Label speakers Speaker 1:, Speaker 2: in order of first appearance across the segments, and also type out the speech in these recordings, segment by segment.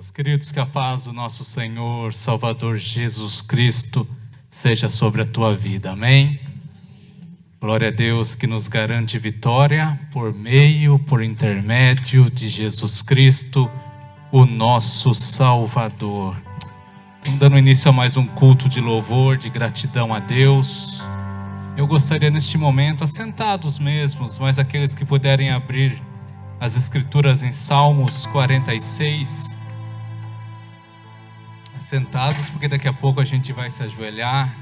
Speaker 1: Meus queridos, que a paz do nosso Senhor, Salvador Jesus Cristo seja sobre a tua vida, amém? Glória a Deus que nos garante vitória por intermédio de Jesus Cristo, o nosso Salvador. Dando início a mais um culto de louvor, de gratidão a Deus. Eu gostaria neste momento, assentados mesmos, mas aqueles que puderem abrir as Escrituras em Salmos 46, sentados, porque daqui a pouco a gente vai se ajoelhar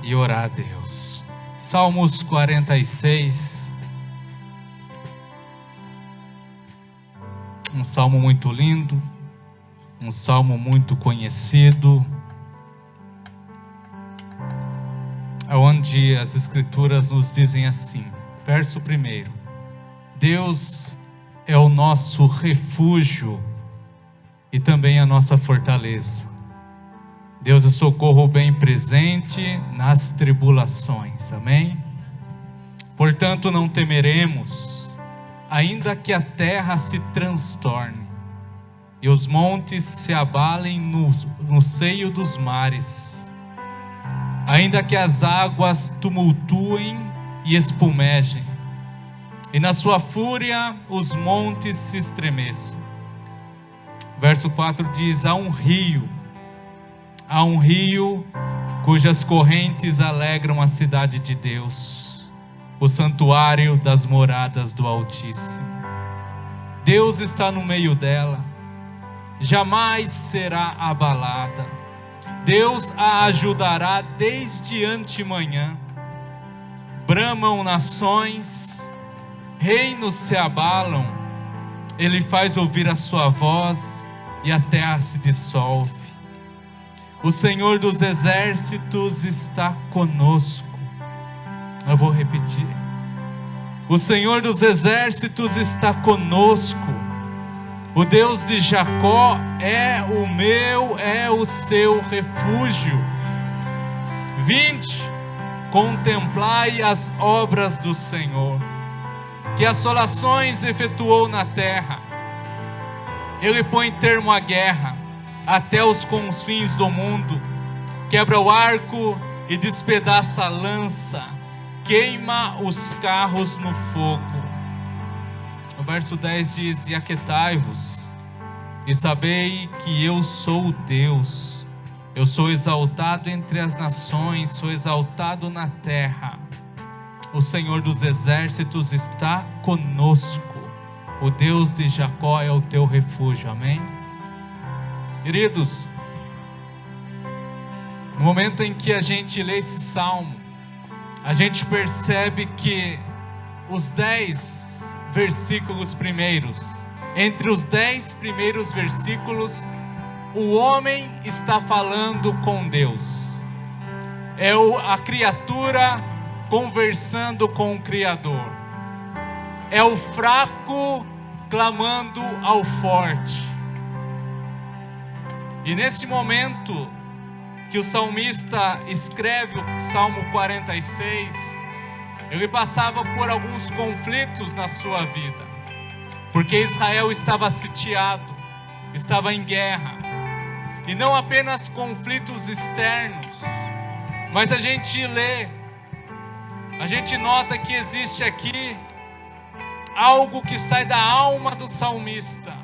Speaker 1: e orar a Deus. Salmos 46, um salmo muito lindo, um salmo muito conhecido, onde as Escrituras nos dizem assim, verso 1: Deus é o nosso refúgio e também a nossa fortaleza. Deus é socorro bem presente nas tribulações, amém? Portanto não temeremos, ainda que a terra se transtorne e os montes se abalem no seio dos mares, ainda que as águas tumultuem e espumejem, e na sua fúria os montes se estremeçam. Verso 4 diz, há um rio cujas correntes alegram a cidade de Deus, o santuário das moradas do Altíssimo. Deus está no meio dela, jamais será abalada. Deus a ajudará desde antemanhã. Bramam nações, reinos se abalam, Ele faz ouvir a sua voz e a terra se dissolve. O Senhor dos exércitos está conosco. Eu vou repetir. O Senhor dos exércitos está conosco. O Deus de Jacó é o seu refúgio. Vinde, contemplai as obras do Senhor, que assolações efetuou na terra. Ele põe termo à guerra até os confins do mundo, quebra o arco e despedaça a lança, queima os carros no fogo. O verso 10 diz, e aquietai-vos, e sabei que eu sou Deus, eu sou exaltado entre as nações, sou exaltado na terra. O Senhor dos exércitos está conosco. O Deus de Jacó é o teu refúgio, amém? Queridos, no momento em que a gente lê esse salmo, a gente percebe que os 10 versículos primeiros, entre os 10 primeiros versículos, o homem está falando com Deus. É a criatura conversando com o Criador. É o fraco clamando ao forte. E nesse momento que o salmista escreve o Salmo 46, ele passava por alguns conflitos na sua vida, porque Israel estava sitiado, estava em guerra, e não apenas conflitos externos, mas a gente lê, a gente nota que existe aqui algo que sai da alma do salmista,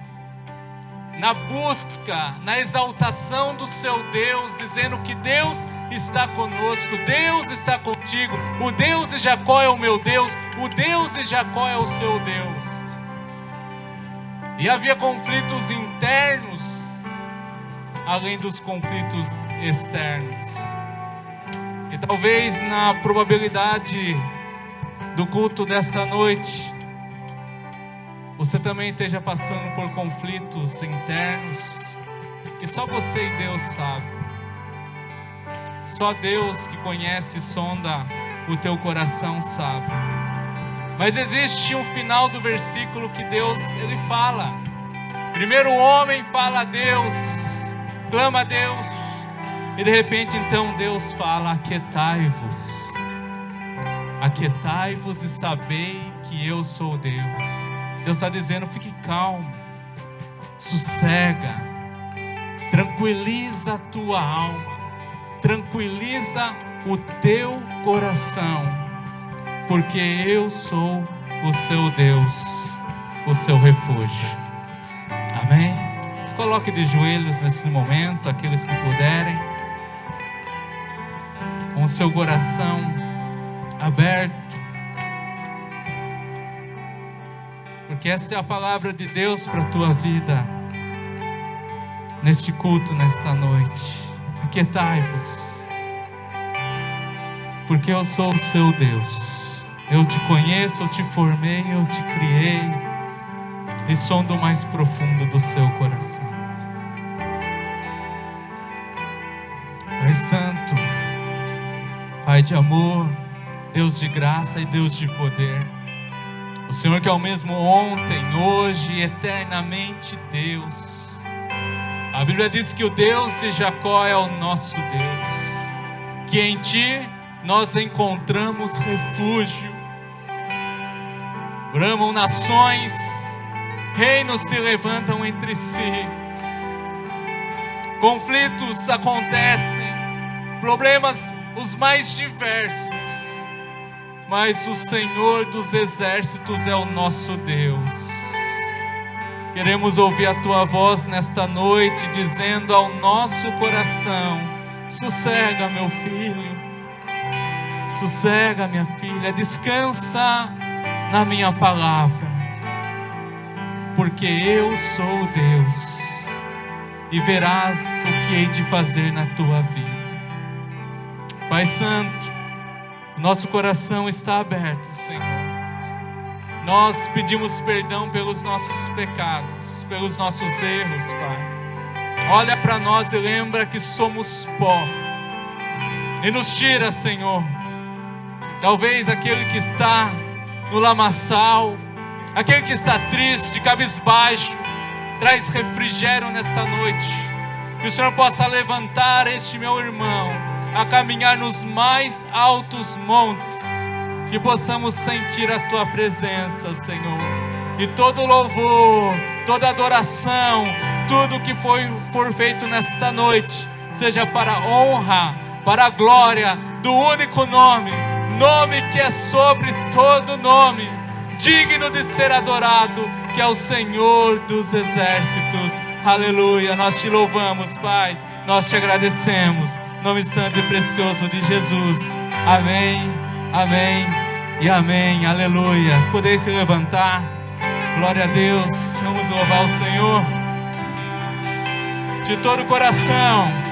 Speaker 1: na busca, na exaltação do seu Deus, dizendo que Deus está conosco, Deus está contigo, o Deus de Jacó é o meu Deus, o Deus de Jacó é o seu Deus. E havia conflitos internos, além dos conflitos externos. E talvez na probabilidade do culto desta noite, você também esteja passando por conflitos internos, que só você e Deus sabe. Só Deus que conhece e sonda o teu coração sabe. Mas existe um final do versículo que Deus, Ele fala. Primeiro o homem fala a Deus, clama a Deus, e de repente então Deus fala, aquietai-vos. Aquietai-vos e sabei que eu sou Deus. Deus está dizendo, fique calmo. sossega, tranquiliza a tua alma, tranquiliza o teu coração, porque eu sou o seu Deus, o seu refúgio. Amém? Se coloque de joelhos nesse momento, aqueles que puderem, com o seu coração aberto, porque essa é a palavra de Deus para a tua vida, neste culto, nesta noite. Aquietai-vos, porque eu sou o seu Deus, eu te conheço, eu te formei, eu te criei, e sondo o mais profundo do seu coração. Pai Santo, Pai de amor, Deus de graça e Deus de poder, o Senhor que é o mesmo ontem, hoje e eternamente Deus. A Bíblia diz que o Deus de Jacó é o nosso Deus, que em Ti nós encontramos refúgio. Bramam nações, reinos se levantam entre si, conflitos acontecem, problemas os mais diversos, mas o Senhor dos exércitos é o nosso Deus. Queremos ouvir a tua voz nesta noite, dizendo ao nosso coração: sossega, meu filho, sossega, minha filha, descansa na minha palavra, porque eu sou Deus, e verás o que hei de fazer na tua vida. Pai Santo, nosso coração está aberto, Senhor. Nós pedimos perdão pelos nossos pecados, pelos nossos erros, Pai. Olha para nós e lembra que somos pó, e nos tira, Senhor. Talvez aquele que está no lamaçal, aquele que está triste, cabisbaixo, traz refrigério nesta noite. Que o Senhor possa levantar este meu irmão a caminhar nos mais altos montes, que possamos sentir a Tua presença, Senhor. E todo louvor, toda adoração, tudo que for feito nesta noite, seja para a honra, para a glória do único nome que é sobre todo nome, digno de ser adorado, que é o Senhor dos exércitos. Aleluia, nós te louvamos, Pai, nós te agradecemos, em nome santo e precioso de Jesus. Amém, amém e amém. Aleluia. Podeis se levantar. Glória a Deus. Vamos louvar o Senhor de todo o coração.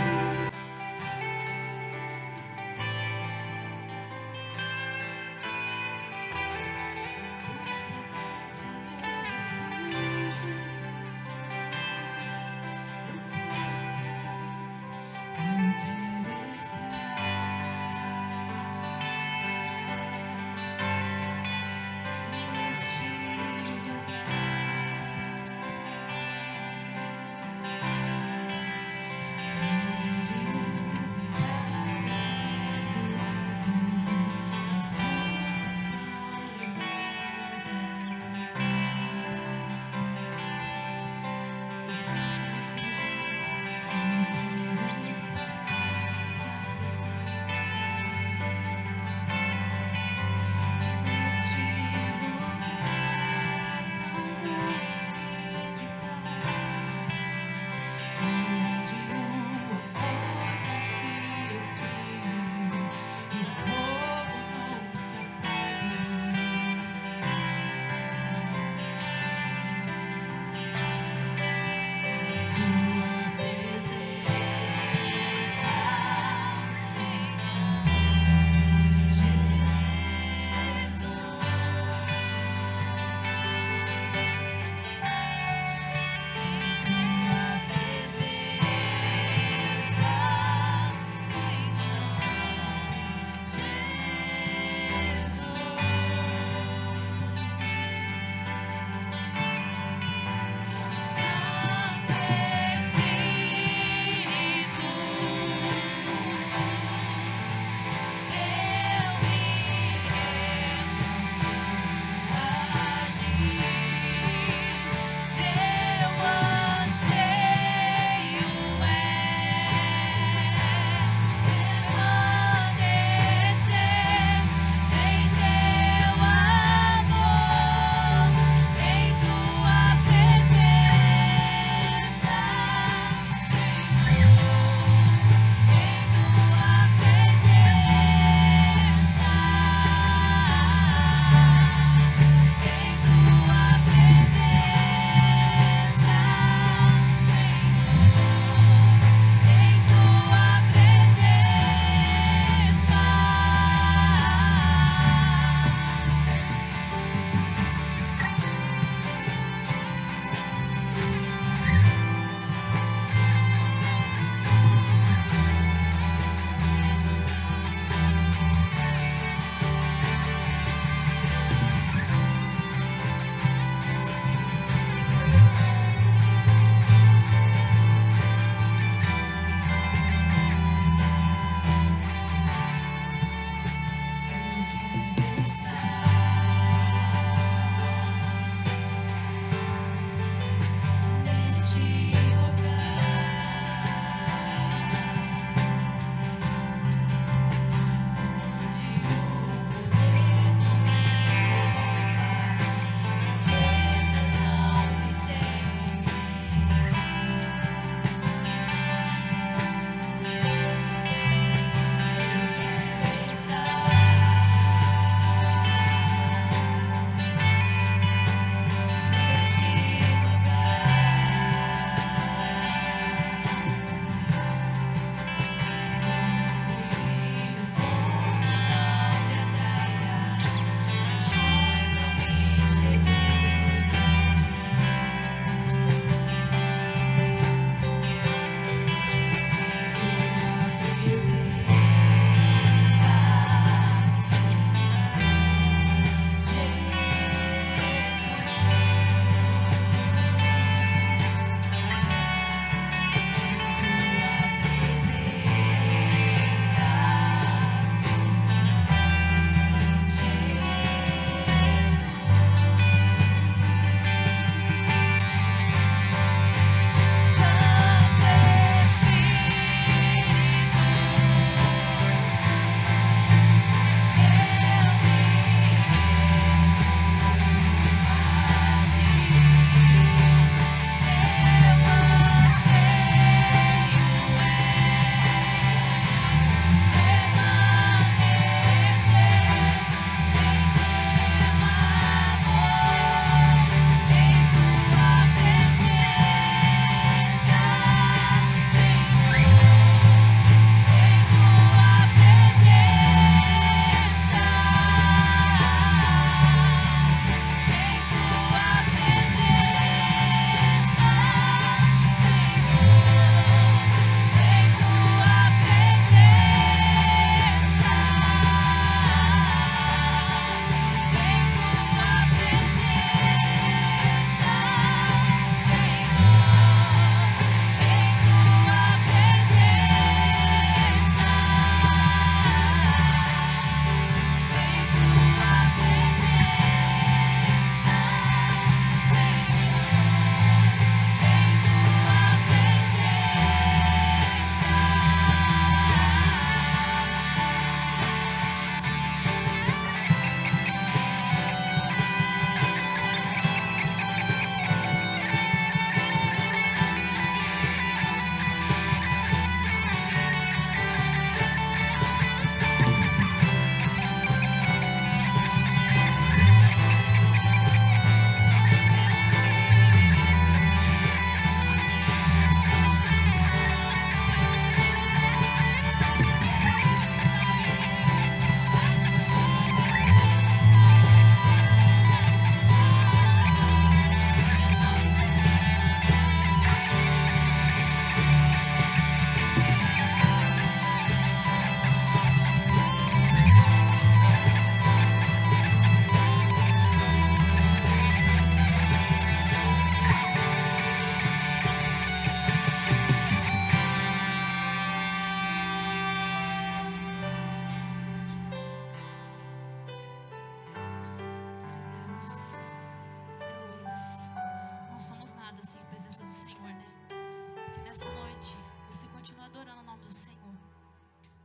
Speaker 2: Que nessa noite você continue adorando o nome do Senhor.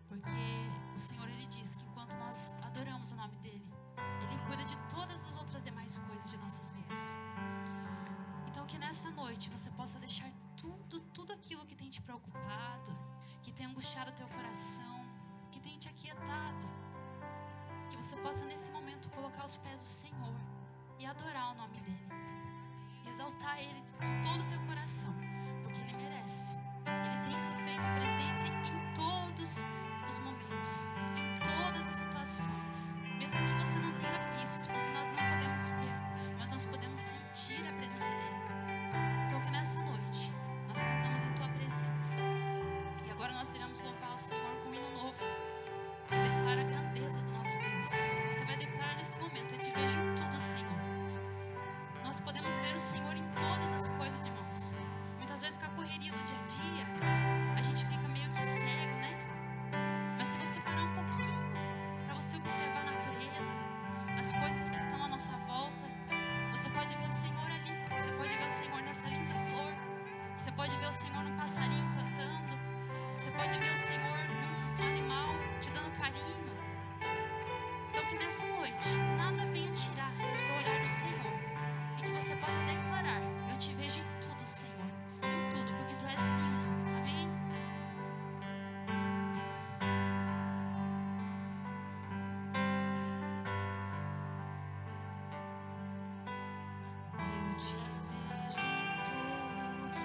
Speaker 2: Porque o Senhor, Ele diz que enquanto nós adoramos o nome dEle, Ele cuida de todas as outras demais coisas de nossas vidas. Então que nessa noite você possa deixar tudo aquilo que tem te preocupado, que tem angustiado o teu coração, que tem te aquietado, que você possa nesse momento colocar aos pés do Senhor e adorar o nome dEle, e exaltar Ele de todo o teu coração, porque Ele merece. Ele tem se feito presente em todos os momentos, em todas as situações, mesmo que você não tenha visto, porque nós não podemos ver, mas nós podemos sentir a presença dEle. Então que nessa noite nós cantamos em Tua presença, e agora nós iremos louvar o Senhor com um hino novo, que declara a grandeza do nosso Deus. Você vai declarar nesse momento: eu te vejo em tudo, Senhor. Nós podemos ver o Senhor em todas as coisas, irmãos. Muitas vezes com a correria do dia a dia, a gente fica meio que cego, né? Mas se você parar um pouquinho para você observar a natureza, as coisas que estão à nossa volta, você pode ver o Senhor ali. Você pode ver o Senhor nessa linda flor. Você pode ver o Senhor num passarinho cantando. Você pode ver o Senhor num animal te dando carinho. Então que nessa noite nada venha tirar o seu olhar do Senhor, e que você possa declarar: eu te vejo em tudo, Senhor, em tudo, porque Tu és lindo. Amém? Eu te vejo em tudo,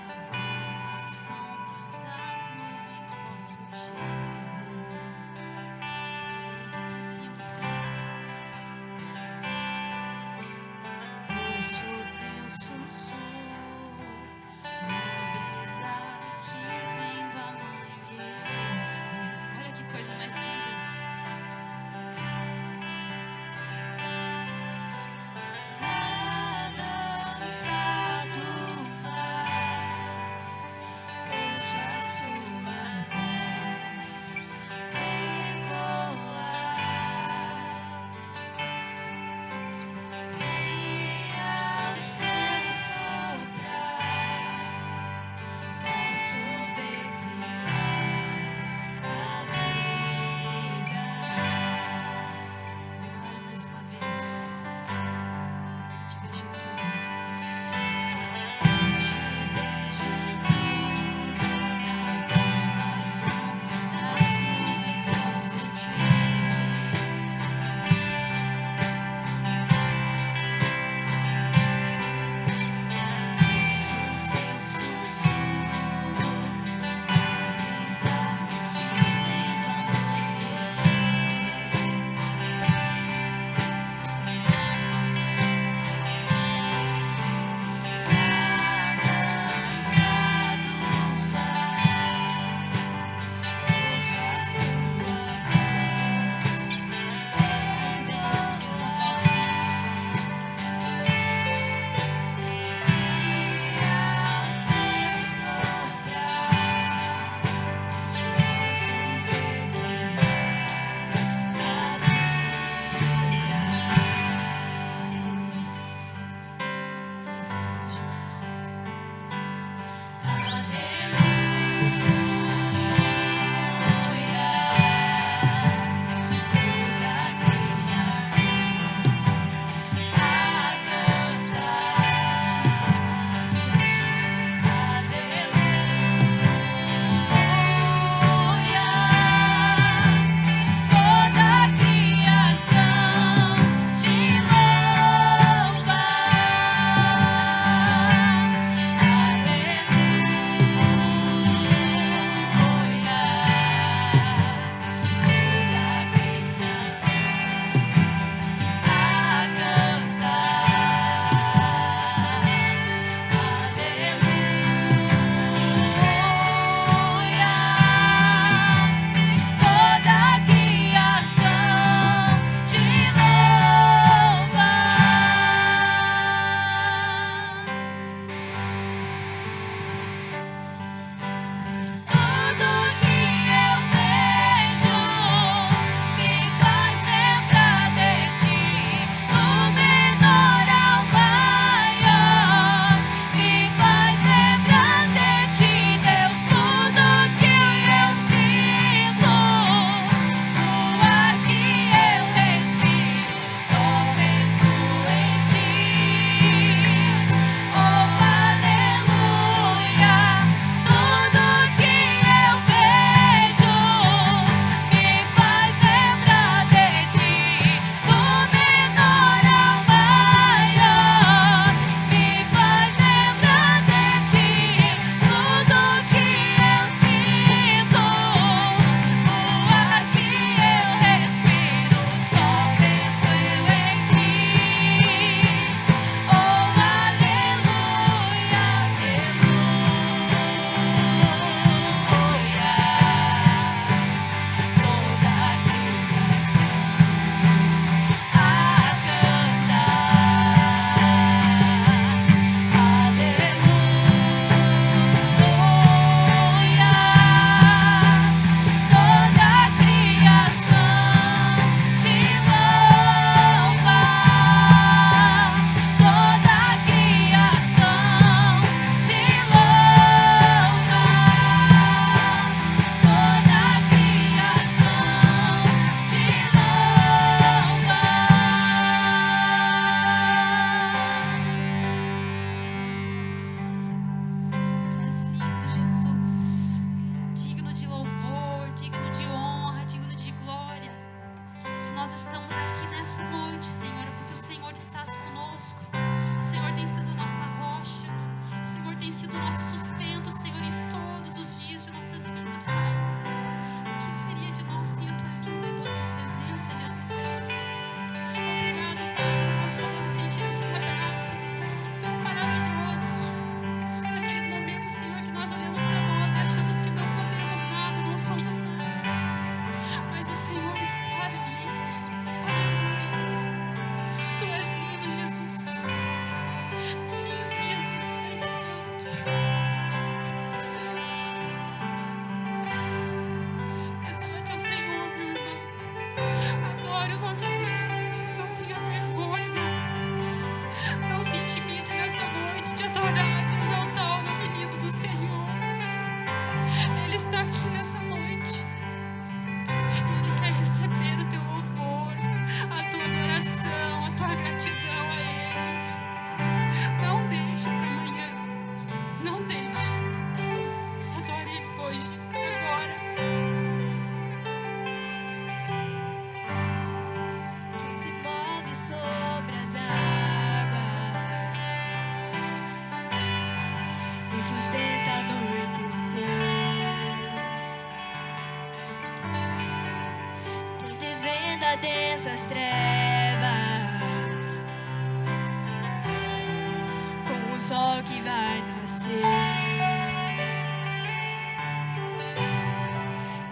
Speaker 2: na formação das nuvens posso te ver. Tu és lindo, Senhor. Ouço Teu som Ele está aqui nessa noite. E Ele quer receber o teu louvor, a tua adoração, a tua gratidão a Ele. Não deixe para amanhã. Não deixe. Adore Ele hoje, agora.
Speaker 3: Quem se move sobre as águas e sustenta a anoitecer. Quem desvenda densas trevas com o sol que vai nascer.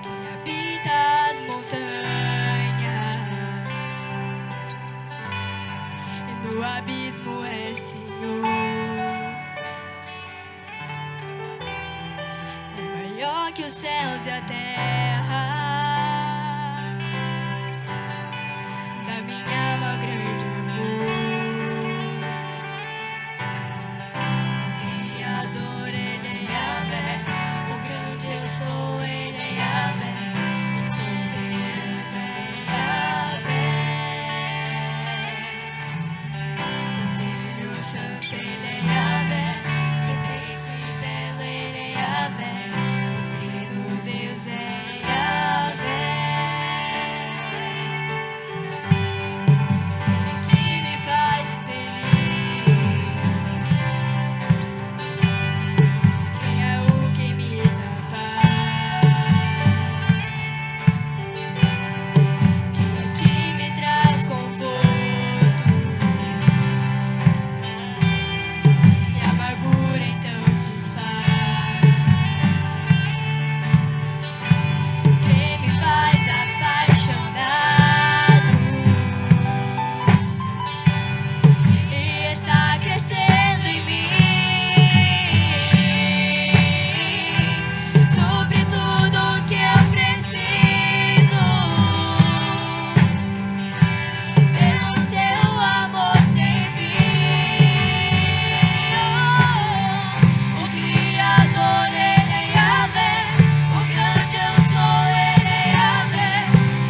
Speaker 3: Quem habita as montanhas e no abismo é Senhor. É maior que os céus e a terra. Da minha alma grande amor. O Criador, Ele é Yahvé. O grande eu sou, Ele é Yahvé. O soberano é Yahvé. O Filho Santo, Ele é Yahvé. Perfeito e belo, Ele é Yahvé. O Trino Deus é Yahvé. Ele que me faz feliz. Quem é o que me dá paz? Quem é que me traz conforto? E a amargura então desfaz. Quem me faz apaixonado e está crescendo em mim. Sobre tudo que eu preciso, pelo seu amor sem fim. O Criador, Ele é Yahvé. O grande eu sou, Ele é Yahvé.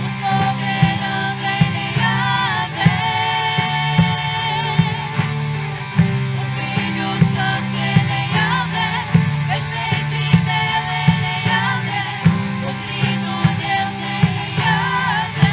Speaker 3: O soberano, Ele é Yahvé. O Filho Santo, Ele é Yahvé. Perfeito e belo, Ele é Yahvé. O Trino Deus, Ele é Yahvé.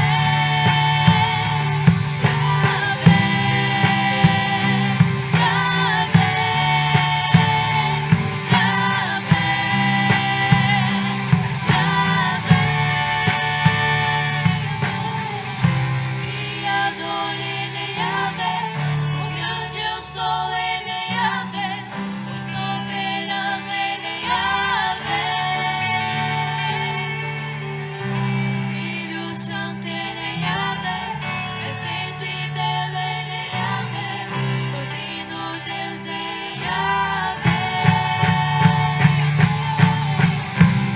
Speaker 3: Criador, Ele é Yahvé. O grande eu sou, Ele é Yahvé. O soberano, Ele é Yahvé. O Filho Santo, Ele é Yahvé. Perfeito e belo, Ele é Yahvé. O Trino Deus é Yahvé.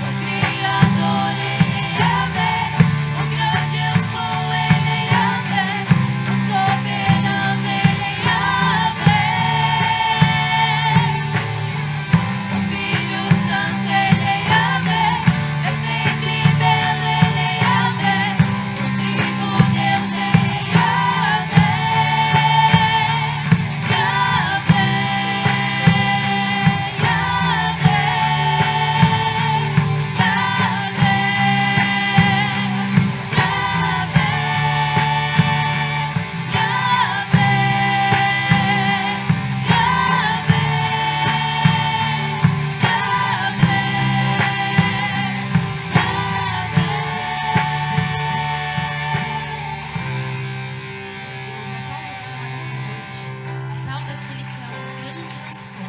Speaker 3: O Criador, Ele é Yahvé. O grande eu sou, Ele é Yahvé. O soberano, Ele é Yahvé. O Filho Santo, Ele é Yahvé. Perfeito e belo, Ele é Yahvé. O Trino Deus é Yahvé.
Speaker 2: Deus, aplauda o Senhor nessa noite. Aplauda aquele que é o grande eu sou.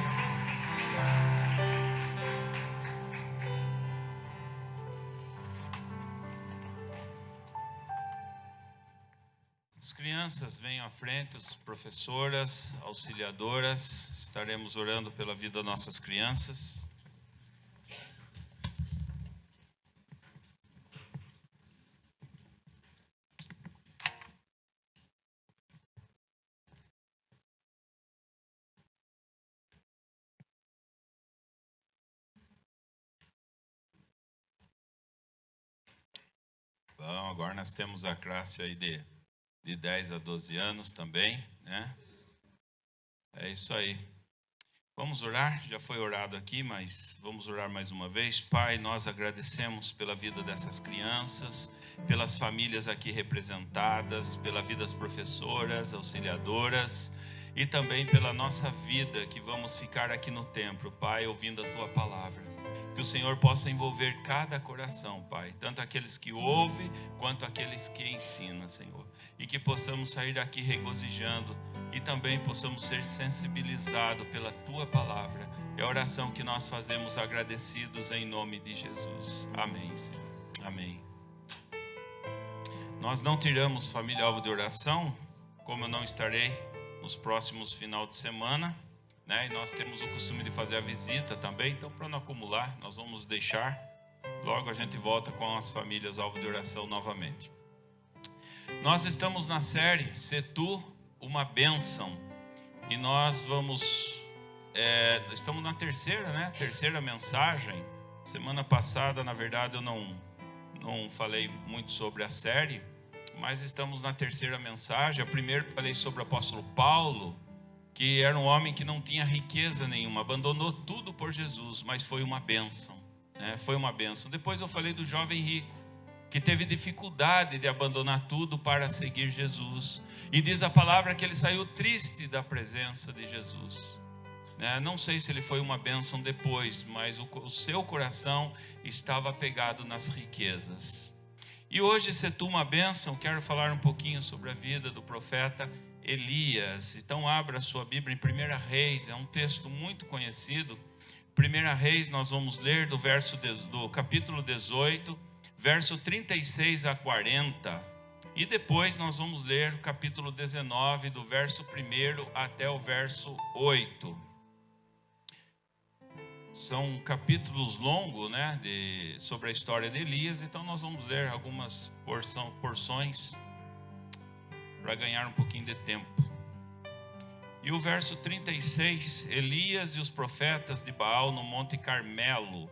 Speaker 4: As crianças venham à frente, as professoras, auxiliadoras, estaremos orando pela vida das nossas crianças. Bom, agora nós temos a classe aí de 10 a 12 anos também, né? É isso aí. Vamos orar, já foi orado aqui, mas vamos orar mais uma vez. Pai, nós agradecemos pela vida dessas crianças, pelas famílias aqui representadas, pela vida das professoras, auxiliadoras e também pela nossa vida que vamos ficar aqui no templo, Pai, ouvindo a Tua palavra. Que o Senhor possa envolver cada coração, Pai, tanto aqueles que ouvem quanto aqueles que ensinam, Senhor. E que possamos sair daqui regozijando e também possamos ser sensibilizados pela Tua palavra. É a oração que nós fazemos agradecidos em nome de Jesus. Amém, Senhor. Amém. Nós não tiramos família alvo de oração, como eu não estarei nos próximos final de semana, né? E nós temos o costume de fazer a visita também, então para não acumular, nós vamos deixar. Logo a gente volta com as famílias alvo de oração novamente. Nós estamos na série Se Tu uma bênção, e nós estamos na terceira, né? Terceira mensagem. Semana passada, na verdade, eu não falei muito sobre a série, mas estamos na terceira mensagem. A primeira eu falei sobre o apóstolo Paulo, que era um homem que não tinha riqueza nenhuma, abandonou tudo por Jesus, mas foi uma bênção, né? Foi uma bênção. Depois eu falei do jovem rico, que teve dificuldade de abandonar tudo para seguir Jesus. E diz a palavra que ele saiu triste da presença de Jesus, né? Não sei se ele foi uma bênção depois, mas o seu coração estava apegado nas riquezas. E hoje, se tu uma bênção, quero falar um pouquinho sobre a vida do profeta Elias. Então abra a sua Bíblia em 1 Reis, é um texto muito conhecido. 1 Reis, nós vamos ler do capítulo 18, verso 36 a 40, e depois nós vamos ler o capítulo 19, do verso 1 até o verso 8. São capítulos longos, né, sobre a história de Elias, então nós vamos ler algumas porções para ganhar um pouquinho de tempo. E o verso 36, Elias e os profetas de Baal no Monte Carmelo.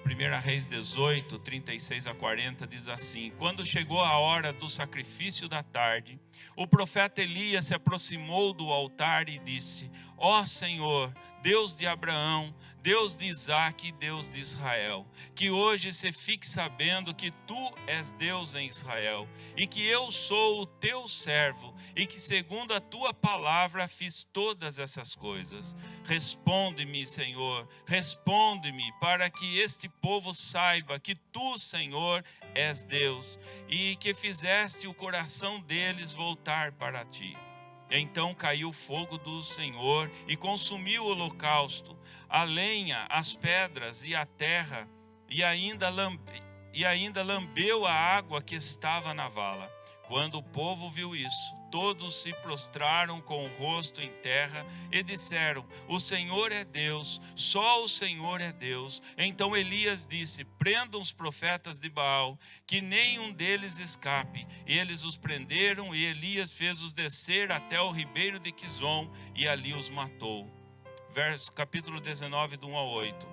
Speaker 4: 1 Reis 18, 36 a 40 diz assim: Quando chegou a hora do sacrifício da tarde, o profeta Elias se aproximou do altar e disse: Ó Senhor, Deus de Abraão, Deus de Isaque e Deus de Israel, que hoje se fique sabendo que Tu és Deus em Israel, e que eu sou o Teu servo, e que segundo a Tua palavra fiz todas essas coisas. Responde-me, Senhor, responde-me, para que este povo saiba que Tu, Senhor, és Deus, e que fizeste o coração deles voltar para Ti. Então caiu o fogo do Senhor e consumiu o holocausto, a lenha, as pedras e a terra, e ainda lambeu a água que estava na vala. Quando o povo viu isso, todos se prostraram com o rosto em terra e disseram: O Senhor é Deus, só o Senhor é Deus. Então Elias disse: Prendam os profetas de Baal, que nenhum deles escape. E eles os prenderam, e Elias fez-os descer até o ribeiro de Quizom, e ali os matou. Capítulo 19, do 1 ao 8.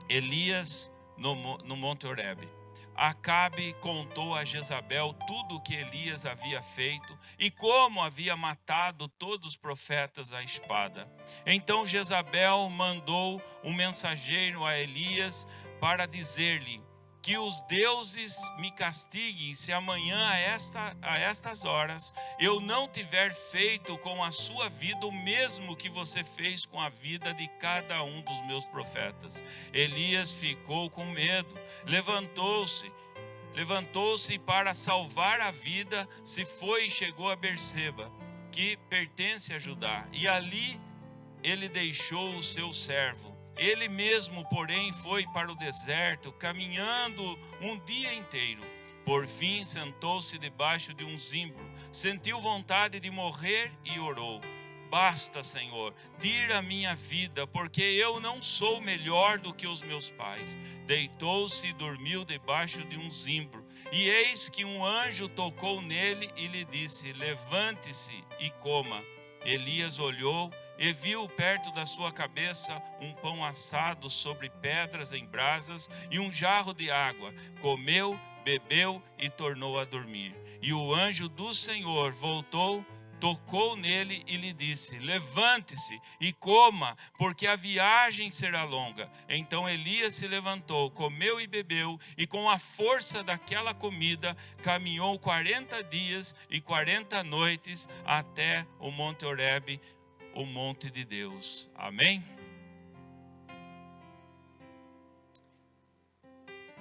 Speaker 4: Elias no Monte Horebe. Acabe contou a Jezabel tudo o que Elias havia feito e como havia matado todos os profetas à espada. Então Jezabel mandou um mensageiro a Elias para dizer-lhe: que os deuses me castiguem se amanhã a estas horas eu não tiver feito com a sua vida o mesmo que você fez com a vida de cada um dos meus profetas. Elias ficou com medo, levantou-se para salvar a vida, se foi e chegou a Berseba, que pertence a Judá, e ali ele deixou o seu servo. Ele mesmo, porém, foi para o deserto, caminhando um dia inteiro. Por fim, sentou-se debaixo de um zimbro, sentiu vontade de morrer e orou: Basta, Senhor, tira a minha vida, porque eu não sou melhor do que os meus pais. Deitou-se e dormiu debaixo de um zimbro. E eis que um anjo tocou nele e lhe disse: Levante-se e coma. Elias olhou e viu perto da sua cabeça um pão assado sobre pedras em brasas e um jarro de água. Comeu, bebeu e tornou a dormir. E o anjo do Senhor voltou, tocou nele e lhe disse: levante-se e coma, porque a viagem será longa. Então Elias se levantou, comeu e bebeu, e com a força daquela comida caminhou 40 dias e 40 noites até o Monte Horebe, o monte de Deus. Amém?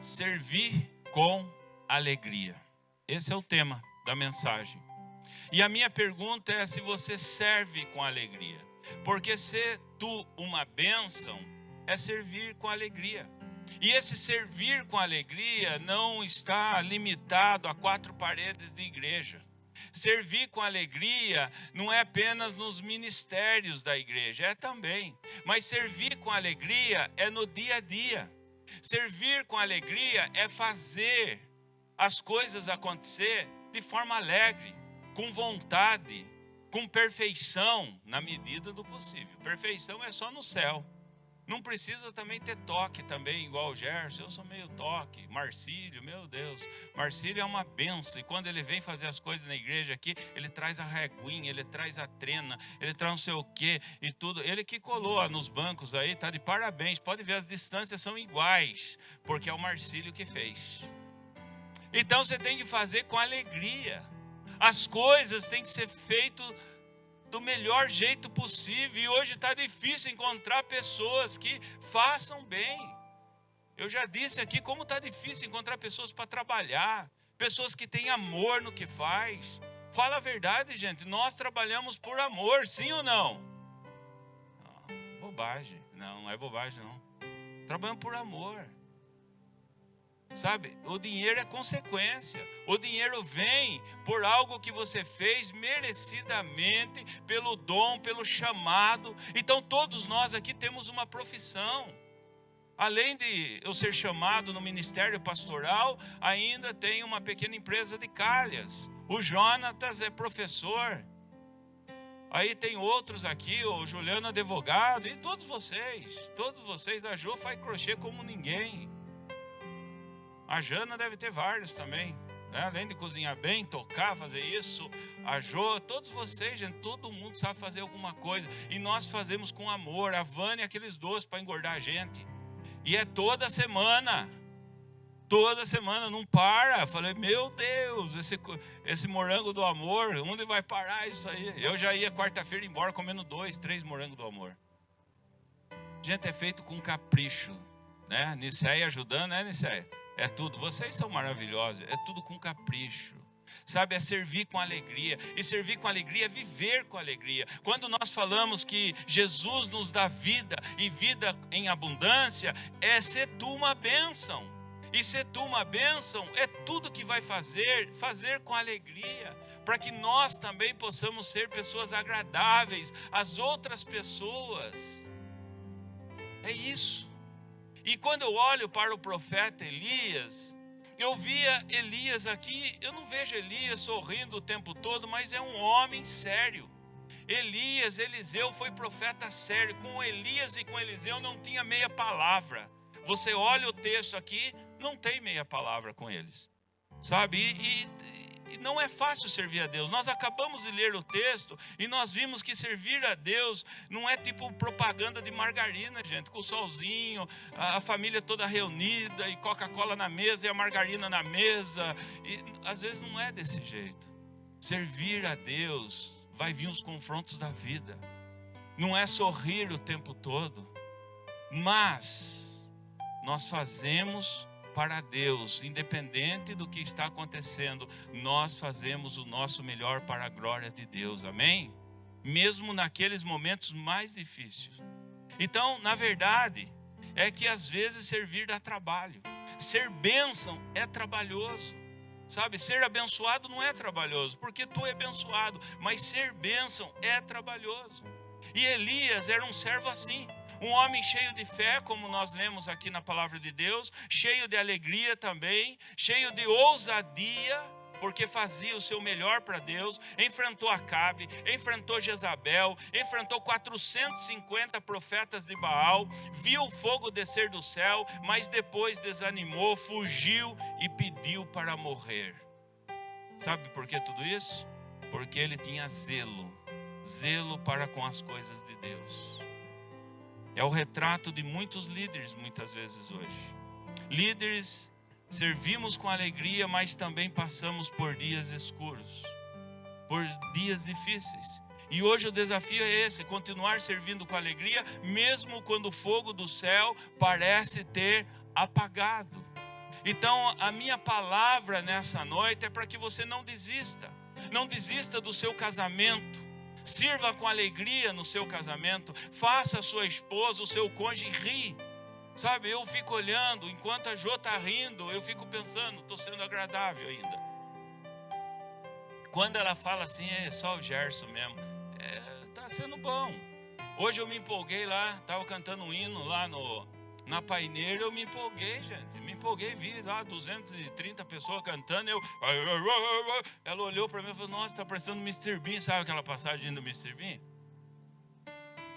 Speaker 4: Servir com alegria. Esse é o tema da mensagem. E a minha pergunta é se você serve com alegria. Porque ser tu uma bênção é servir com alegria. E esse servir com alegria não está limitado a 4 paredes de igreja. Servir com alegria não é apenas nos ministérios da igreja, é também. Mas servir com alegria é no dia a dia. Servir com alegria é fazer as coisas acontecer de forma alegre, com vontade, com perfeição, na medida do possível. Perfeição é só no céu. Não precisa também ter toque também, igual o Gerson. Eu sou meio toque. Marcílio, meu Deus. Marcílio é uma benção. E quando ele vem fazer as coisas na igreja aqui, ele traz a reguinha, ele traz a trena, ele traz não sei o quê e tudo. Ele que colou nos bancos aí, tá de parabéns. Pode ver, as distâncias são iguais, porque é o Marcílio que fez. Então você tem que fazer com alegria. As coisas têm que ser feitas do melhor jeito possível. E hoje está difícil encontrar pessoas que façam bem. Eu já disse aqui como está difícil encontrar pessoas para trabalhar. Pessoas que têm amor no que faz. Fala a verdade, gente. Nós trabalhamos por amor, sim ou não? Não, bobagem. Não é bobagem, não. Trabalhamos por amor. Sabe, o dinheiro é consequência. O dinheiro vem por algo que você fez merecidamente, pelo dom, pelo chamado. Então todos nós aqui temos uma profissão. Além de eu ser chamado no ministério pastoral, ainda tenho uma pequena empresa de calhas. O Jonatas é professor. Aí tem outros aqui, o Juliano advogado, e todos vocês, a Jo faz crochê como ninguém. A Jana deve ter vários também, né? Além de cozinhar bem, tocar, fazer isso. A Jo, todos vocês, gente, todo mundo sabe fazer alguma coisa. E nós fazemos com amor. A Vânia, aqueles doces para engordar a gente. E é toda semana, não para. Eu falei, meu Deus, esse morango do amor, onde vai parar isso aí? Eu já ia quarta-feira embora comendo 2, 3 morangos do amor. Gente, é feito com capricho, né? Niceia ajudando, né, Niceia? É tudo, vocês são maravilhosos, é tudo com capricho, sabe, é servir com alegria, e servir com alegria é viver com alegria. Quando nós falamos que Jesus nos dá vida, e vida em abundância, é ser tu uma bênção, e ser tu uma bênção é tudo que vai fazer com alegria, para que nós também possamos ser pessoas agradáveis às outras pessoas, é isso. E quando eu olho para o profeta Elias, eu via Elias aqui, eu não vejo Elias sorrindo o tempo todo, mas é um homem sério. Eliseu foi profeta sério. Com Elias e com Eliseu não tinha meia palavra. Você olha o texto aqui, não tem meia palavra com eles, sabe? E não é fácil servir a Deus. Nós acabamos de ler o texto e nós vimos que servir a Deus não é tipo propaganda de margarina, gente, com o solzinho, a família toda reunida e Coca-Cola na mesa e a margarina na mesa. E às vezes não é desse jeito. Servir a Deus vai vir os confrontos da vida. Não é sorrir o tempo todo, mas nós fazemos para Deus, independente do que está acontecendo, nós fazemos o nosso melhor para a glória de Deus, amém? Mesmo naqueles momentos mais difíceis. Então, na verdade, é que às vezes servir dá trabalho. Ser bênção é trabalhoso, sabe? Ser abençoado não é trabalhoso, porque tu é abençoado, mas ser bênção é trabalhoso. E Elias era um servo assim. Um homem cheio de fé, como nós lemos aqui na palavra de Deus, cheio de alegria também, cheio de ousadia, porque fazia o seu melhor para Deus, enfrentou Acabe, enfrentou Jezabel, enfrentou 450 profetas de Baal, viu o fogo descer do céu, mas depois desanimou, fugiu e pediu para morrer. Sabe por que tudo isso? Porque ele tinha zelo para com as coisas de Deus. É o retrato de muitos líderes muitas vezes hoje. Líderes, servimos com alegria, mas também passamos por dias escuros, por dias difíceis. E hoje o desafio é esse, continuar servindo com alegria, mesmo quando o fogo do céu parece ter apagado. Então a minha palavra nessa noite é para que você não desista. Não desista do seu casamento. Sirva com alegria no seu casamento. Faça a sua esposa, o seu cônjuge rir. Sabe, eu fico olhando, enquanto a Jô está rindo, eu fico pensando, estou sendo agradável ainda. Quando ela fala assim, é só o Gerson mesmo, está sendo bom. Hoje eu me empolguei lá, estava cantando um hino lá na paineira, eu me empolguei, gente. Me empolguei, vi lá 230 pessoas cantando, ela olhou para mim e falou, nossa, está parecendo o Mr. Bean, sabe aquela passagem do Mr. Bean?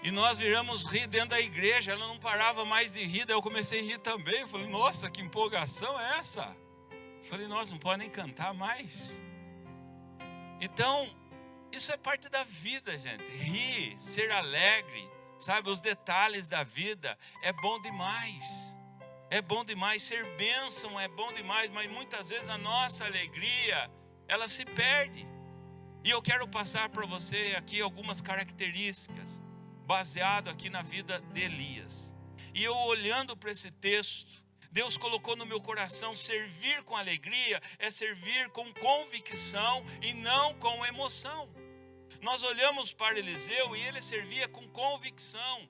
Speaker 4: E nós viramos rir dentro da igreja, ela não parava mais de rir, daí eu comecei a rir também. Eu falei, nossa, que empolgação é essa? Eu falei, nossa, não pode nem cantar mais. Então, isso é parte da vida, gente. Rir, ser alegre, sabe, os detalhes da vida é bom demais. É bom demais, ser bênção é bom demais, mas muitas vezes a nossa alegria, ela se perde. E eu quero passar para você aqui algumas características, baseado aqui na vida de Elias. E eu olhando para esse texto, Deus colocou no meu coração, servir com alegria é servir com convicção e não com emoção. Nós olhamos para Eliseu e ele servia com convicção.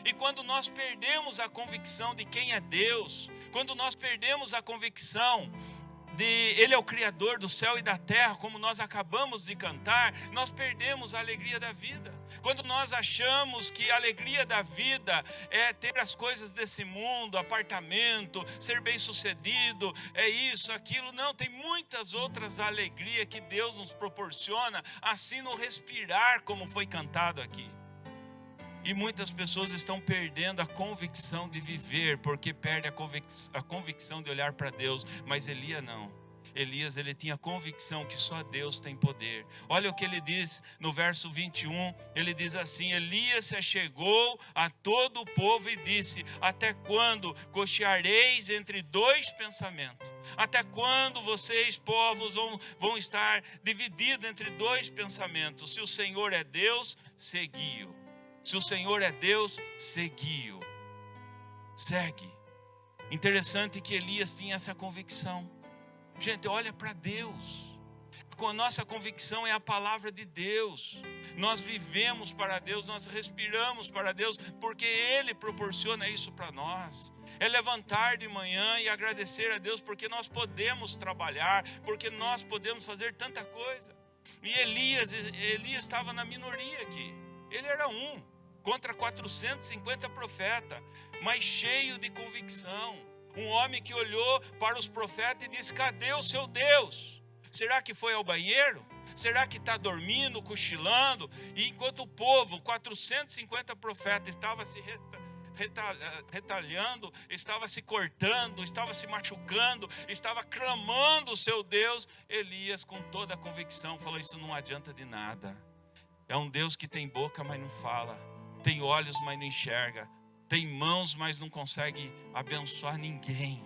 Speaker 4: E quando nós perdemos a convicção de quem é Deus, quando nós perdemos a convicção de Ele é o Criador do céu e da terra, como nós acabamos de cantar, nós perdemos a alegria da vida. Quando nós achamos que a alegria da vida é ter as coisas desse mundo, apartamento, ser bem sucedido, é isso, aquilo, não, tem muitas outras alegrias que Deus nos proporciona, assim no respirar, como foi cantado aqui. E muitas pessoas estão perdendo a convicção de viver, porque perde a convicção de olhar para Deus. Mas Elias não. Elias, ele tinha convicção que só Deus tem poder. Olha o que ele diz no verso 21. Ele diz assim, Elias se achegou a todo o povo e disse, até quando cocheareis entre dois pensamentos? Até quando vocês, povos, vão estar divididos entre dois pensamentos? Se o Senhor é Deus, segui-o. Se o Senhor é Deus, segui-o. Segue. Interessante que Elias tinha essa convicção. Gente, olha para Deus. Com a nossa convicção é a palavra de Deus. Nós vivemos para Deus, nós respiramos para Deus, porque Ele proporciona isso para nós. É levantar de manhã e agradecer a Deus, porque nós podemos trabalhar, porque nós podemos fazer tanta coisa. E Elias estava na minoria aqui. Ele era contra 450 profetas, mas cheio de convicção. Um homem que olhou para os profetas e disse, cadê o seu Deus? Será que foi ao banheiro? Será que está dormindo, cochilando? E enquanto o povo, 450 profetas, estava se retalhando, estava se cortando, estava se machucando, estava clamando o seu Deus, Elias com toda a convicção falou, isso não adianta de nada. É um Deus que tem boca, mas não fala. Tem olhos, mas não enxerga. Tem mãos, mas não consegue abençoar ninguém.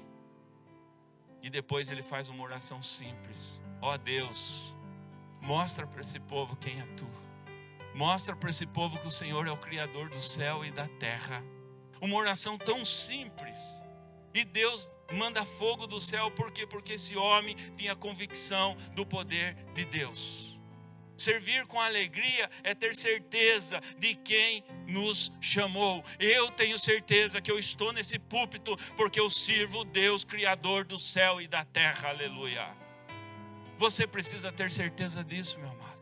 Speaker 4: E depois ele faz uma oração simples. Ó Deus, mostra para esse povo quem é Tu. Mostra para esse povo que o Senhor é o Criador do céu e da terra. Uma oração tão simples. E Deus manda fogo do céu. Por quê? Porque esse homem tinha convicção do poder de Deus. Servir com alegria é ter certeza de quem nos chamou. Eu tenho certeza que eu estou nesse púlpito porque eu sirvo o Deus Criador do céu e da terra. Aleluia. Você precisa ter certeza disso, meu amado.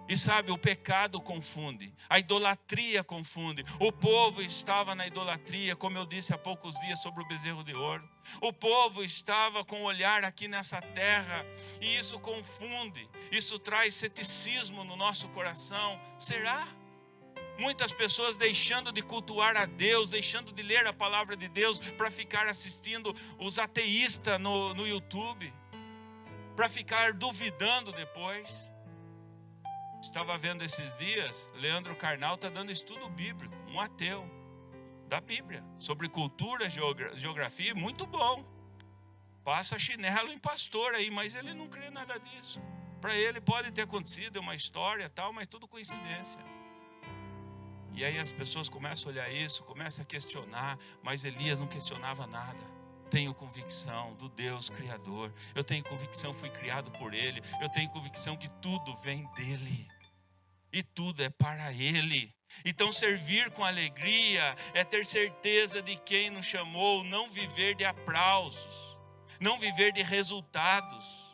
Speaker 4: E sabe, o pecado confunde, a idolatria confunde. O povo estava na idolatria, como eu disse há poucos dias sobre o bezerro de ouro. O povo estava com o olhar aqui nessa terra, e isso confunde, isso traz ceticismo no nosso coração. Será? Muitas pessoas deixando de cultuar a Deus, deixando de ler a palavra de Deus para ficar assistindo os ateístas no YouTube, para ficar duvidando depois. Estava vendo esses dias, Leandro Carnal está dando estudo bíblico, um ateu, da Bíblia, sobre cultura, geografia, muito bom. Passa chinelo em pastor aí, mas ele não crê nada disso. Para ele pode ter acontecido, é uma história e tal, mas tudo coincidência. E aí as pessoas começam a olhar isso, começam a questionar, mas Elias não questionava nada. Tenho convicção do Deus Criador, eu tenho convicção, fui criado por Ele, eu tenho convicção que tudo vem dEle, e tudo é para Ele. Então servir com alegria é ter certeza de quem nos chamou, não viver de aplausos, não viver de resultados.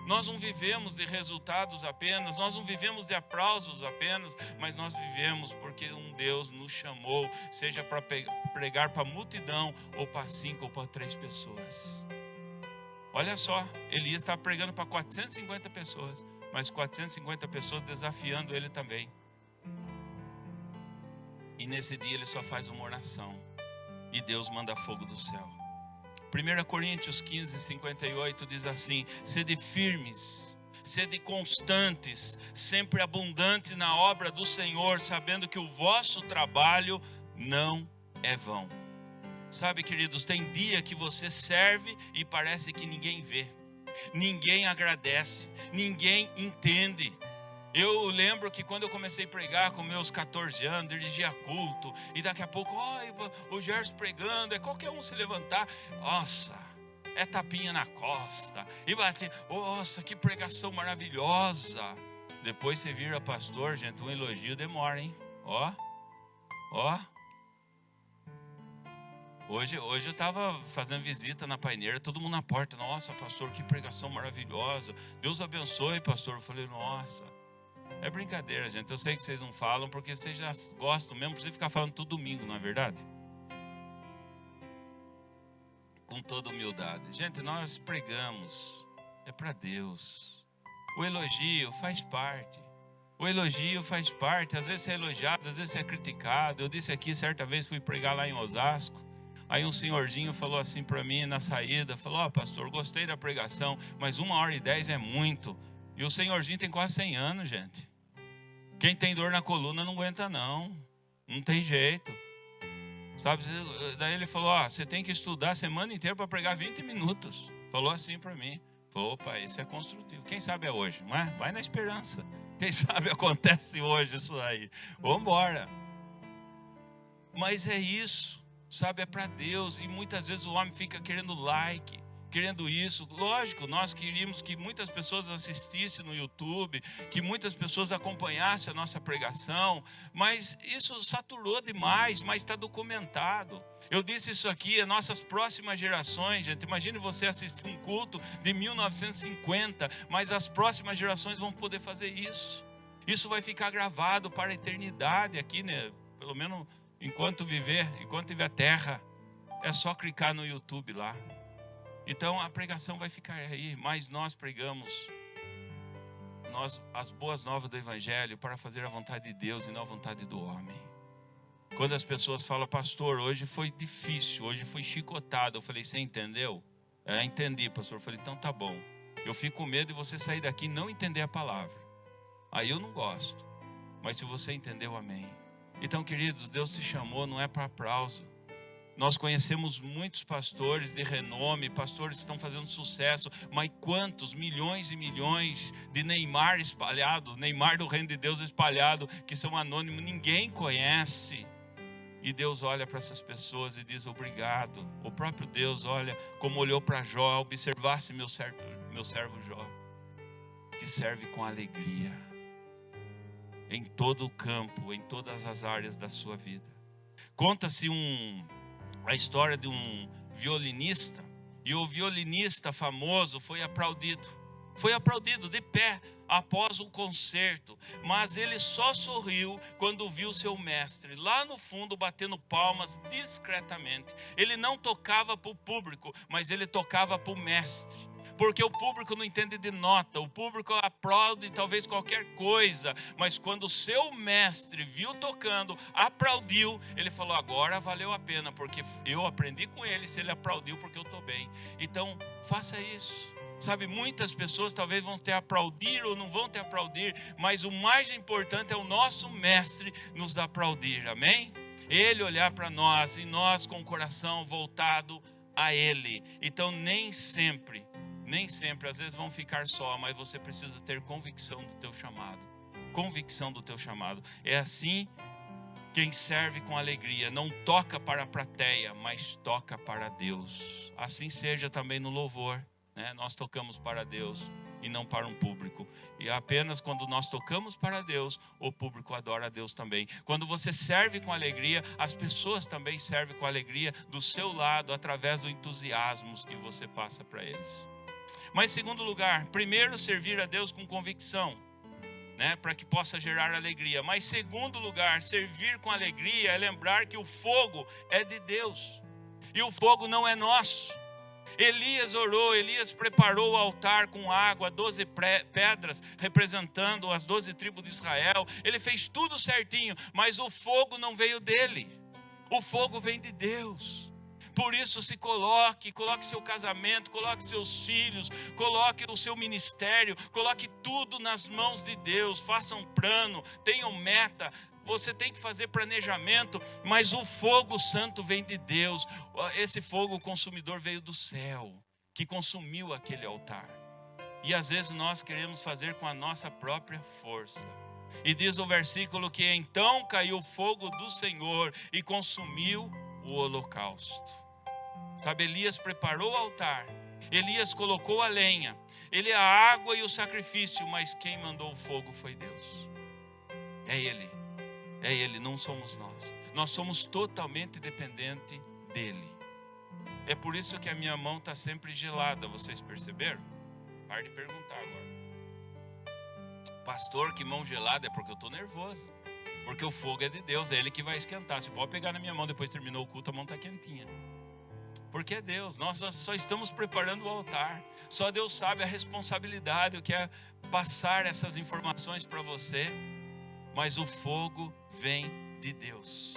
Speaker 4: Nós não vivemos de resultados apenas, nós não vivemos de aplausos apenas, mas nós vivemos porque um Deus nos chamou, seja para pregar para a multidão, ou para 5 ou para 3 pessoas. Olha só, Elias está pregando para 450 pessoas, mas 450 pessoas desafiando ele também. E nesse dia ele só faz uma oração, e Deus manda fogo do céu. 1 Coríntios 15, 58 diz assim: sede firmes, sede constantes, sempre abundantes na obra do Senhor, sabendo que o vosso trabalho não é vão. Sabe, queridos, tem dia que você serve e parece que ninguém vê, ninguém agradece, ninguém entende. Eu lembro que quando eu comecei a pregar com meus 14 anos, dirigia culto, e daqui a pouco, o Gerson pregando, é qualquer um se levantar, nossa, é tapinha na costa, e bater, nossa, que pregação maravilhosa. Depois você vira pastor, gente, um elogio demora, hein? Ó. Hoje eu estava fazendo visita na Paineira, todo mundo na porta, nossa, pastor, que pregação maravilhosa, Deus abençoe, pastor. Eu falei, nossa. É brincadeira, gente. Eu sei que vocês não falam porque vocês já gostam mesmo para você ficar falando todo domingo, não é verdade? Com toda humildade. Gente, nós pregamos, é para Deus. O elogio faz parte. O elogio faz parte. Às vezes você é elogiado, às vezes você é criticado. Eu disse aqui, certa vez fui pregar lá em Osasco. Aí um senhorzinho falou assim para mim na saída, falou, pastor, gostei da pregação, mas 1h10 é muito. E o senhorzinho tem quase 100 anos, gente. Quem tem dor na coluna não aguenta não tem jeito. Sabe, daí ele falou, você tem que estudar a semana inteira para pregar 20 minutos. Falou assim para mim. Falou, opa, isso é construtivo. Quem sabe é hoje, não é? Vai na esperança. Quem sabe acontece hoje isso aí. Vamos embora. Mas é isso, sabe, é para Deus. E muitas vezes o homem fica querendo like, querendo isso. Lógico, nós queríamos que muitas pessoas assistissem no YouTube, que muitas pessoas acompanhassem a nossa pregação, mas isso saturou demais, mas está documentado. Eu disse isso aqui, as nossas próximas gerações, gente, imagine você assistir um culto de 1950, mas as próximas gerações vão poder fazer isso. Isso vai ficar gravado para a eternidade aqui, né? Pelo menos enquanto tiver terra, é só clicar no YouTube lá. Então a pregação vai ficar aí, mas nós pregamos as boas novas do Evangelho para fazer a vontade de Deus e não a vontade do homem. Quando as pessoas falam, pastor, hoje foi difícil, hoje foi chicotado. Eu falei, você entendeu? Entendi, pastor. Eu falei, então tá bom. Eu fico com medo de você sair daqui e não entender a palavra. Aí eu não gosto. Mas se você entendeu, amém. Então, queridos, Deus te chamou, não é para aplauso. Nós conhecemos muitos pastores de renome, pastores que estão fazendo sucesso, mas quantos milhões e milhões de Neymar espalhado, Neymar do reino de Deus espalhado, que são anônimos, ninguém conhece. E Deus olha para essas pessoas e diz obrigado. O próprio Deus olha como olhou para Jó, observasse meu servo Jó, que serve com alegria em todo o campo, em todas as áreas da sua vida. Conta-se a história de um violinista, e o violinista famoso foi aplaudido de pé após o concerto, mas ele só sorriu quando viu seu mestre lá no fundo batendo palmas discretamente. Ele não tocava para o público, mas ele tocava para o mestre. Porque o público não entende de nota, o público aplaude talvez qualquer coisa, mas quando o seu mestre viu tocando, aplaudiu, ele falou: agora valeu a pena, porque eu aprendi com ele, se ele aplaudiu porque eu estou bem. Então faça isso. Sabe, muitas pessoas talvez vão te aplaudir ou não vão te aplaudir, mas o mais importante é o nosso mestre nos aplaudir, amém? Ele olhar para nós e nós com o coração voltado a ele. Então nem sempre, às vezes vão ficar só, mas você precisa ter convicção do teu chamado. Convicção do teu chamado. É assim quem serve com alegria, não toca para a plateia, mas toca para Deus. Assim seja também no louvor, né? Nós tocamos para Deus e não para um público. E apenas quando nós tocamos para Deus, o público adora a Deus também. Quando você serve com alegria, as pessoas também servem com alegria do seu lado, através do entusiasmo que você passa para eles. Mas, em segundo lugar, primeiro, servir a Deus com convicção, né, para que possa gerar alegria. Mas, em segundo lugar, servir com alegria é lembrar que o fogo é de Deus e o fogo não é nosso. Elias orou, Elias preparou o altar com água, 12 pedras representando as 12 tribos de Israel. Ele fez tudo certinho, mas o fogo não veio dele. O fogo vem de Deus. Por isso se coloque seu casamento, coloque seus filhos, coloque o seu ministério, coloque tudo nas mãos de Deus. Faça um plano, tenha meta. Você tem que fazer planejamento, mas o fogo santo vem de Deus. Esse fogo consumidor veio do céu, que consumiu aquele altar. E às vezes nós queremos fazer com a nossa própria força. E diz o versículo que então caiu o fogo do Senhor e consumiu o holocausto. Sabe, Elias preparou o altar, Elias colocou a lenha, ele a água e o sacrifício, mas quem mandou o fogo foi Deus. É Ele, não somos nós. Nós somos totalmente dependentes dele. É por isso que a minha mão está sempre gelada, vocês perceberam? Pare de perguntar agora. Pastor, que mão gelada? É porque eu estou nervoso. Porque o fogo é de Deus, é Ele que vai esquentar. Você pode pegar na minha mão, depois terminou o culto, a mão está quentinha. Porque é Deus, nós só estamos preparando o altar. Só Deus sabe a responsabilidade, o que é passar essas informações para você. Mas o fogo vem de Deus.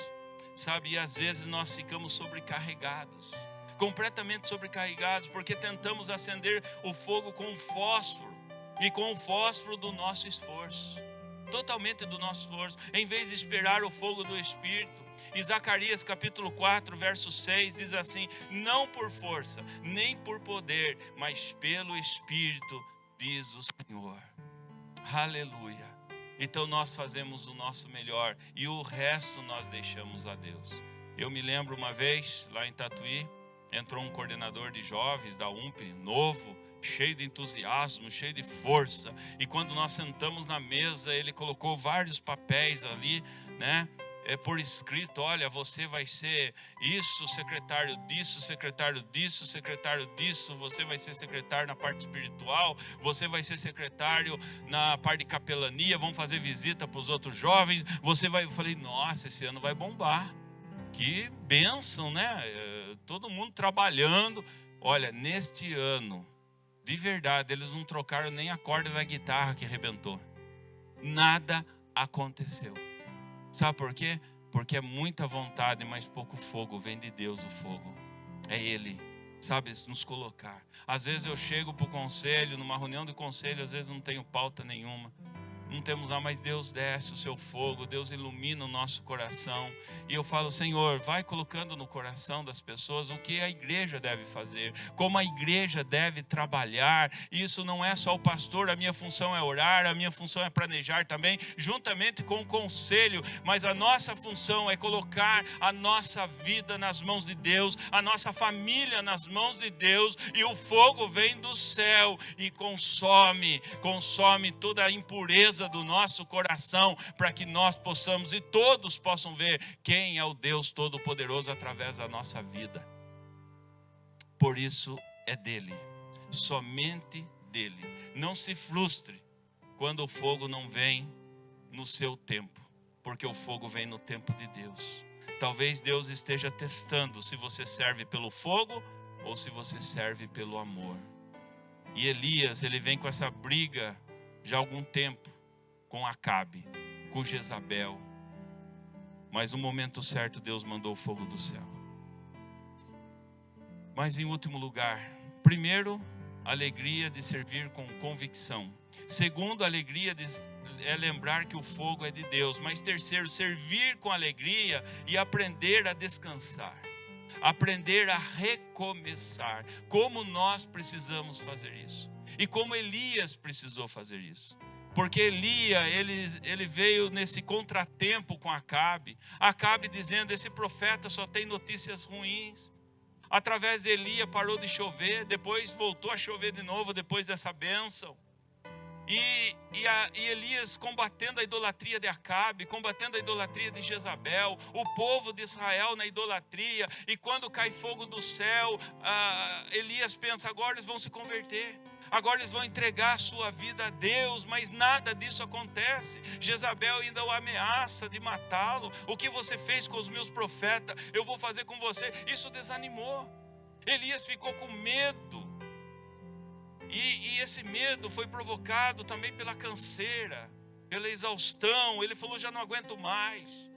Speaker 4: Sabe, e às vezes nós ficamos sobrecarregados. Completamente sobrecarregados, porque tentamos acender o fogo com o fósforo. E com o fósforo do nosso esforço. Totalmente do nosso esforço, em vez de esperar o fogo do Espírito. Em Zacarias capítulo 4, verso 6, diz assim: não por força, nem por poder, mas pelo Espírito, diz o Senhor. Aleluia. Então nós fazemos o nosso melhor e o resto nós deixamos a Deus. Eu me lembro uma vez, lá em Tatuí, entrou um coordenador de jovens da UMP, novo, cheio de entusiasmo, cheio de força. E quando nós sentamos na mesa, ele colocou vários papéis ali, né? Por escrito: olha, você vai ser isso, secretário disso, secretário disso, secretário disso, você vai ser secretário na parte espiritual, você vai ser secretário na parte de capelania, vamos fazer visita para os outros jovens, você vai... Eu falei, nossa, esse ano vai bombar, que bênção, né? Todo mundo trabalhando. Olha, neste ano, de verdade, eles não trocaram nem a corda da guitarra que arrebentou. Nada aconteceu. Sabe por quê? Porque é muita vontade, mas pouco fogo. Vem de Deus o fogo. É Ele, sabe, nos colocar. Às vezes eu chego para o conselho, numa reunião de conselho, às vezes não tenho pauta nenhuma. Não temos lá, mas Deus desce o seu fogo, Deus ilumina o nosso coração. E eu falo, Senhor, vai colocando no coração das pessoas o que a igreja deve fazer, como a igreja deve trabalhar. Isso não é só o pastor, a minha função é orar, a minha função é planejar também, juntamente com o conselho. Mas a nossa função é colocar a nossa vida nas mãos de Deus, a nossa família nas mãos de Deus. E o fogo vem do céu e consome toda a impureza do nosso coração, para que nós possamos e todos possam ver quem é o Deus Todo-Poderoso através da nossa vida. Por isso é dele, somente dele. Não se frustre quando o fogo não vem no seu tempo, porque o fogo vem no tempo de Deus. Talvez Deus esteja testando se você serve pelo fogo ou se você serve pelo amor. E Elias, ele vem com essa briga já há algum tempo com Acabe, com Jezabel. Mas no momento certo Deus mandou o fogo do céu. Mas em último lugar, primeiro, alegria de servir com convicção. Segundo, alegria é lembrar que o fogo é de Deus. Mas terceiro, servir com alegria e aprender a descansar. Aprender a recomeçar. Como nós precisamos fazer isso. E como Elias precisou fazer isso. Porque Elias, ele veio nesse contratempo com Acabe. Acabe dizendo, esse profeta só tem notícias ruins. Através de Elias parou de chover, depois voltou a chover de novo depois dessa bênção. E Elias combatendo a idolatria de Acabe, combatendo a idolatria de Jezabel, o povo de Israel na idolatria. E quando cai fogo do céu, Elias pensa, agora eles vão se converter. Agora eles vão entregar a sua vida a Deus, mas nada disso acontece. Jezabel ainda o ameaça de matá-lo. O que você fez com os meus profetas, eu vou fazer com você. Isso desanimou. Elias ficou com medo. E esse medo foi provocado também pela canseira, pela exaustão. Ele falou, já não aguento mais.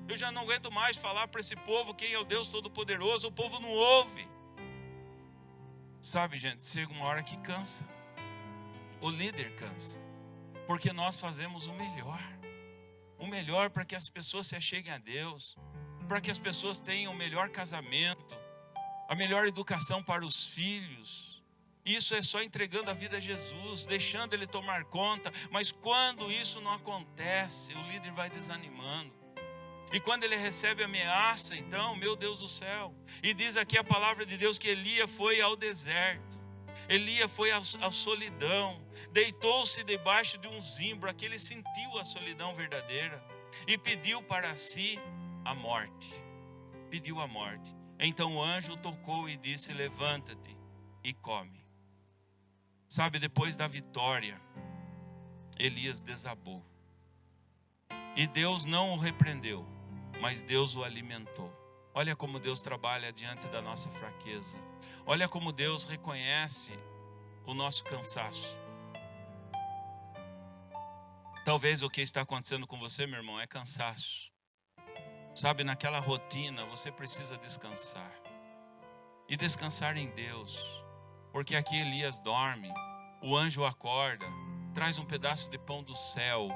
Speaker 4: Eu já não aguento mais falar para esse povo quem é o Deus Todo-Poderoso. O povo não ouve. Sabe, gente, chega uma hora que cansa. O líder cansa. Porque nós fazemos o melhor. O melhor para que as pessoas se acheguem a Deus. Para que as pessoas tenham o melhor casamento. A melhor educação para os filhos. Isso é só entregando a vida a Jesus. Deixando Ele tomar conta. Mas quando isso não acontece, o líder vai desanimando. E quando ele recebe ameaça, então, meu Deus do céu. E diz aqui a palavra de Deus que Elias foi ao deserto. Elias foi à solidão. Deitou-se debaixo de um zimbro. Aqui ele sentiu a solidão verdadeira. E pediu para si a morte. Pediu a morte. Então o anjo tocou e disse, levanta-te e come. Sabe, depois da vitória, Elias desabou. E Deus não o repreendeu, mas Deus o alimentou. Olha como Deus trabalha diante da nossa fraqueza. Olha como Deus reconhece o nosso cansaço. Talvez o que está acontecendo com você, meu irmão, é cansaço. Sabe, naquela rotina você precisa descansar. E descansar em Deus. Porque aqui Elias dorme, o anjo acorda, traz um pedaço de pão do céu.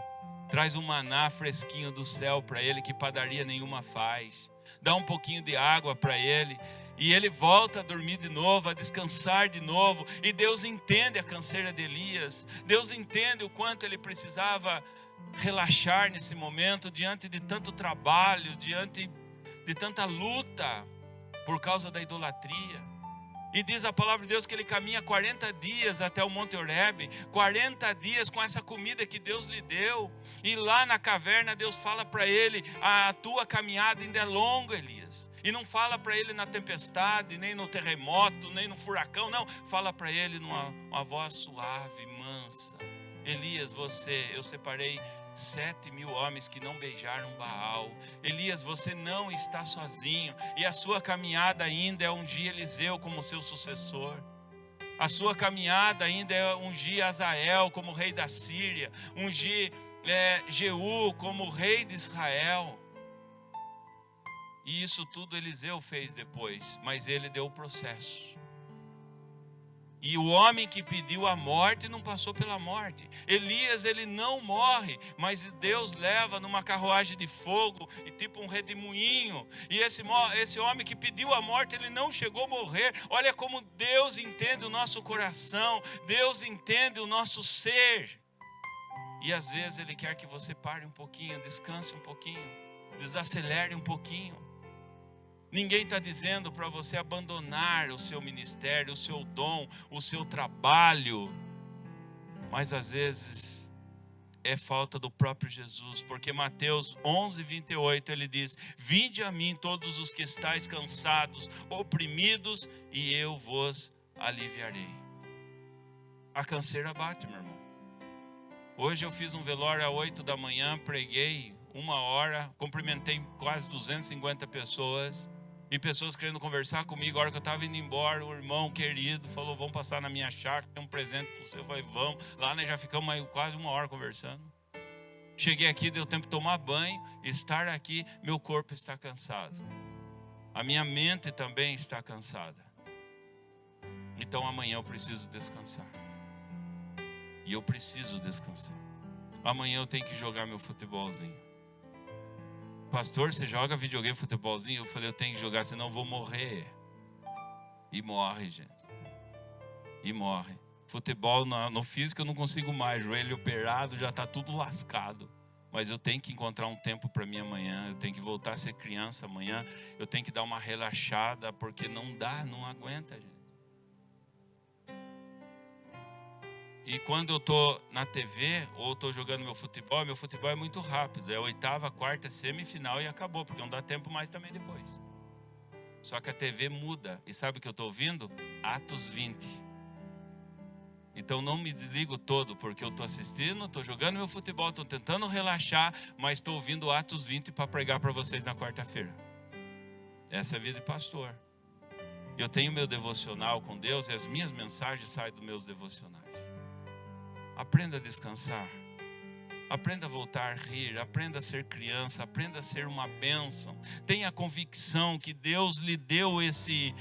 Speaker 4: Traz um maná fresquinho do céu para ele, que padaria nenhuma faz. Dá um pouquinho de água para ele. E ele volta a dormir de novo, a descansar de novo. E Deus entende a canseira de Elias. Deus entende o quanto ele precisava relaxar nesse momento, diante de tanto trabalho, diante de tanta luta, por causa da idolatria. E diz a palavra de Deus que ele caminha 40 dias até o Monte Horebe. 40 dias com essa comida que Deus lhe deu. E lá na caverna Deus fala para ele, a tua caminhada ainda é longa, Elias. E não fala para ele na tempestade, nem no terremoto, nem no furacão. Não, fala para ele numa voz suave, mansa. Elias, eu separei 7.000 homens que não beijaram Baal. Elias, você não está sozinho. E a sua caminhada ainda é ungir Eliseu como seu sucessor. A sua caminhada ainda é ungir Azael como rei da Síria. Ungir Jeú como rei de Israel. E isso tudo Eliseu fez depois. Mas ele deu o processo. E o homem que pediu a morte não passou pela morte. Elias, ele não morre, mas Deus leva numa carruagem de fogo, e tipo um redemoinho. E esse homem que pediu a morte, ele não chegou a morrer. Olha como Deus entende o nosso coração, Deus entende o nosso ser. E às vezes Ele quer que você pare um pouquinho, descanse um pouquinho, desacelere um pouquinho. Ninguém está dizendo para você abandonar o seu ministério, o seu dom, o seu trabalho. Mas às vezes é falta do próprio Jesus. Porque Mateus 11:28 ele diz, vinde a mim todos os que estáis cansados, oprimidos, e eu vos aliviarei. A canseira bate, meu irmão. Hoje eu fiz um velório às 8 da manhã, preguei 1 hora, cumprimentei quase 250 pessoas. E pessoas querendo conversar comigo. A hora que eu estava indo embora, um irmão querido falou: vamos passar na minha chácara, tem um presente para você. Eu falei: vamos. Lá nós já ficamos quase 1 hora conversando. Cheguei aqui, deu tempo de tomar banho, estar aqui, meu corpo está cansado. A minha mente também está cansada. Então amanhã eu preciso descansar. E eu preciso descansar. Amanhã eu tenho que jogar meu futebolzinho. Pastor, você joga videogame, futebolzinho? Eu falei: eu tenho que jogar, senão eu vou morrer. E morre, gente. E morre. Futebol no físico eu não consigo mais. Joelho operado, já está tudo lascado. Mas eu tenho que encontrar um tempo para mim amanhã. Eu tenho que voltar a ser criança amanhã. Eu tenho que dar uma relaxada, porque não dá, não aguenta, gente. E quando eu estou na TV ou estou jogando meu futebol é muito rápido. É 8ª, 4ª, semifinal e acabou, porque não dá tempo mais também depois. Só que a TV muda. E sabe o que eu estou ouvindo? Atos 20. Então não me desligo todo, porque eu estou assistindo, estou jogando meu futebol, estou tentando relaxar, mas estou ouvindo Atos 20 para pregar para vocês na quarta-feira. Essa é a vida de pastor. Eu tenho meu devocional com Deus e as minhas mensagens saem dos meus devocionais. Aprenda a descansar. Aprenda a voltar a rir, aprenda a ser criança, aprenda a ser uma bênção. Tenha a convicção que Deus lhe deu esse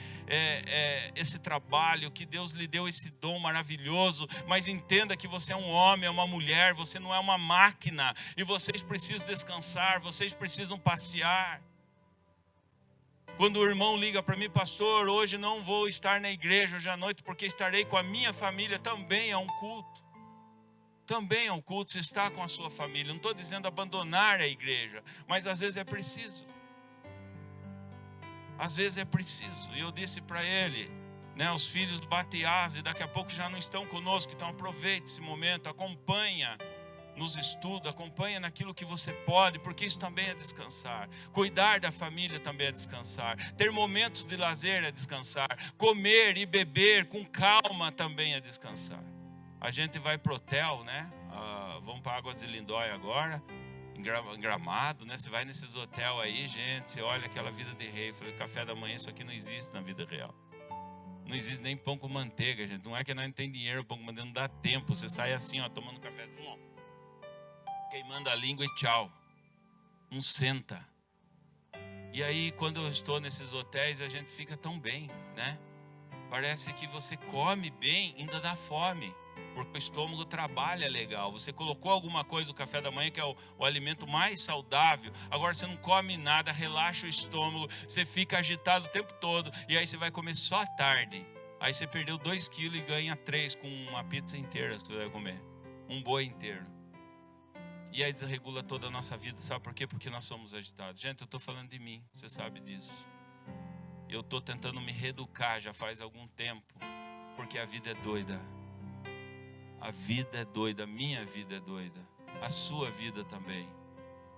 Speaker 4: trabalho, que Deus lhe deu esse dom maravilhoso. Mas entenda que você é um homem, é uma mulher, você não é uma máquina. E vocês precisam descansar, vocês precisam passear. Quando o irmão liga para mim: pastor, hoje não vou estar na igreja hoje à noite, porque estarei com a minha família, também é um culto. Também é um culto, você está com a sua família. Não estou dizendo abandonar a igreja, mas às vezes é preciso. Às vezes é preciso. E eu disse para ele, né, os filhos batem asa e daqui a pouco já não estão conosco. Então aproveite esse momento, acompanha nos estudos, acompanha naquilo que você pode, porque isso também é descansar. Cuidar da família também é descansar. Ter momentos de lazer é descansar. Comer e beber com calma também é descansar. A gente vai pro hotel, né? Vamos para Águas de Lindóia agora, em Gramado, né? Você vai nesses hotéis aí, gente, você olha aquela vida de rei. Eu falei: café da manhã, isso aqui não existe na vida real. Não existe nem pão com manteiga, gente. Não é que nós não tem dinheiro, pão com manteiga não dá tempo. Você sai assim, ó, tomando cafezinho, ó, queimando a língua e tchau. Não senta. E aí, quando eu estou nesses hotéis, a gente fica tão bem, né? Parece que você come bem, ainda dá fome, porque o estômago trabalha legal. Você colocou alguma coisa no café da manhã, que é o alimento mais saudável. Agora você não come nada, relaxa o estômago, você fica agitado o tempo todo. E aí você vai comer só à tarde. Aí você perdeu 2 quilos e ganha 3 com uma pizza inteira que você vai comer. Um boi inteiro. E aí desregula toda a nossa vida. Sabe por quê? Porque nós somos agitados. Gente, eu estou falando de mim, você sabe disso. Eu estou tentando me reeducar já faz algum tempo, porque a vida é doida. A vida é doida, a minha vida é doida, a sua vida também.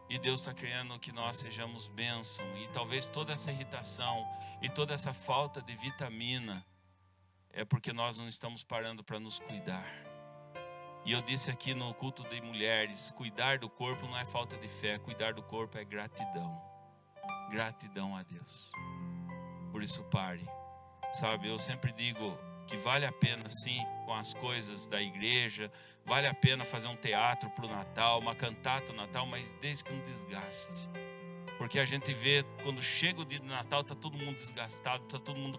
Speaker 4: E Deus está querendo que nós sejamos bênção. E talvez toda essa irritação e toda essa falta de vitamina é porque nós não estamos parando para nos cuidar. E eu disse aqui no culto de mulheres: cuidar do corpo não é falta de fé, cuidar do corpo é gratidão. Gratidão a Deus. Por isso pare. Sabe, eu sempre digo que vale a pena sim, com as coisas da igreja, vale a pena fazer um teatro para o Natal, uma cantata no Natal, mas desde que não desgaste. Porque a gente vê, quando chega o dia do Natal, está todo mundo desgastado, está todo mundo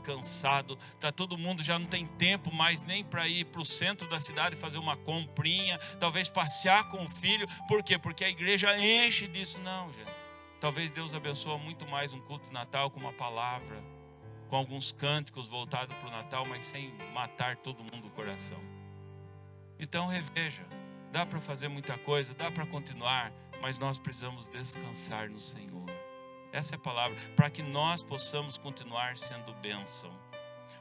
Speaker 4: cansado, está todo mundo, já não tem tempo mais nem para ir para o centro da cidade fazer uma comprinha, talvez passear com o filho. Por quê? Porque a igreja enche disso. Não, gente. Talvez Deus abençoe muito mais um culto de Natal com uma palavra, com alguns cânticos voltados para o Natal, mas sem matar todo mundo do coração. Então reveja, dá para fazer muita coisa, dá para continuar, mas nós precisamos descansar no Senhor. Essa é a palavra, para que nós possamos continuar sendo bênção.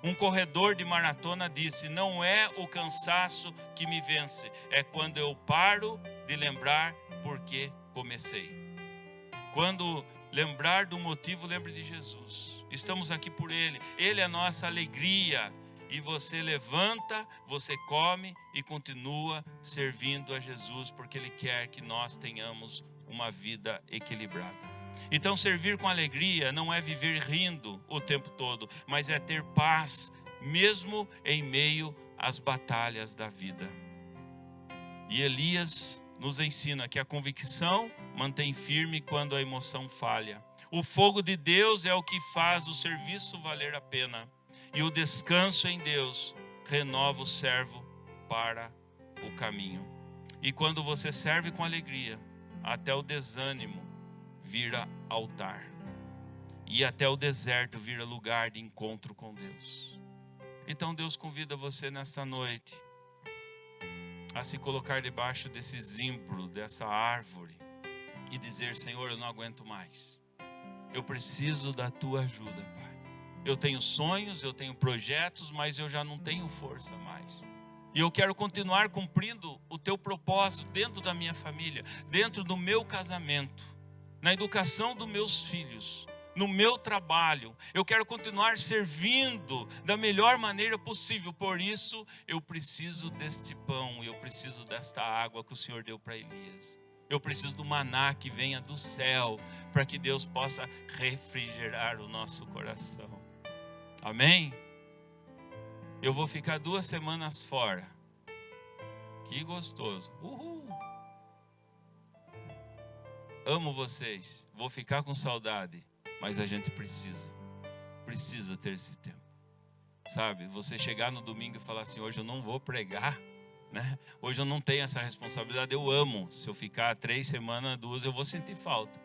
Speaker 4: Um corredor de maratona disse: não é o cansaço que me vence, é quando eu paro de lembrar por que comecei. Quando lembrar do motivo, lembre de Jesus. Estamos aqui por Ele. Ele é a nossa alegria. e você levanta, você come e continua servindo a Jesus, porque Ele quer que nós tenhamos uma vida equilibrada. Então, servir com alegria não é viver rindo o tempo todo, mas é ter paz, mesmo em meio às batalhas da vida. E Elias nos ensina que a convicção mantém firme quando a emoção falha. O fogo de Deus é o que faz o serviço valer a pena. E o descanso em Deus renova o servo para o caminho. E quando você serve com alegria, até o desânimo vira altar. E até o deserto vira lugar de encontro com Deus. Então Deus convida você nesta noite a se colocar debaixo desse zimbro, dessa árvore, e dizer: Senhor, eu não aguento mais. Eu preciso da tua ajuda, Pai. Eu tenho sonhos, eu tenho projetos, mas eu já não tenho força mais. E eu quero continuar cumprindo o teu propósito dentro da minha família, dentro do meu casamento, na educação dos meus filhos, no meu trabalho. Eu quero continuar servindo da melhor maneira possível. Por isso, eu preciso deste pão, eu preciso desta água que o Senhor deu para Elias. Eu preciso do maná que venha do céu, para que Deus possa refrigerar o nosso coração. Amém? Eu vou ficar 2 semanas fora. Que gostoso. Uhul. Amo vocês. Vou ficar com saudade. Mas a gente precisa ter esse tempo. Sabe? Você chegar no domingo e falar assim: hoje eu não vou pregar, né? Hoje eu não tenho essa responsabilidade. Eu amo. Se eu ficar 3 semanas, 2, eu vou sentir falta.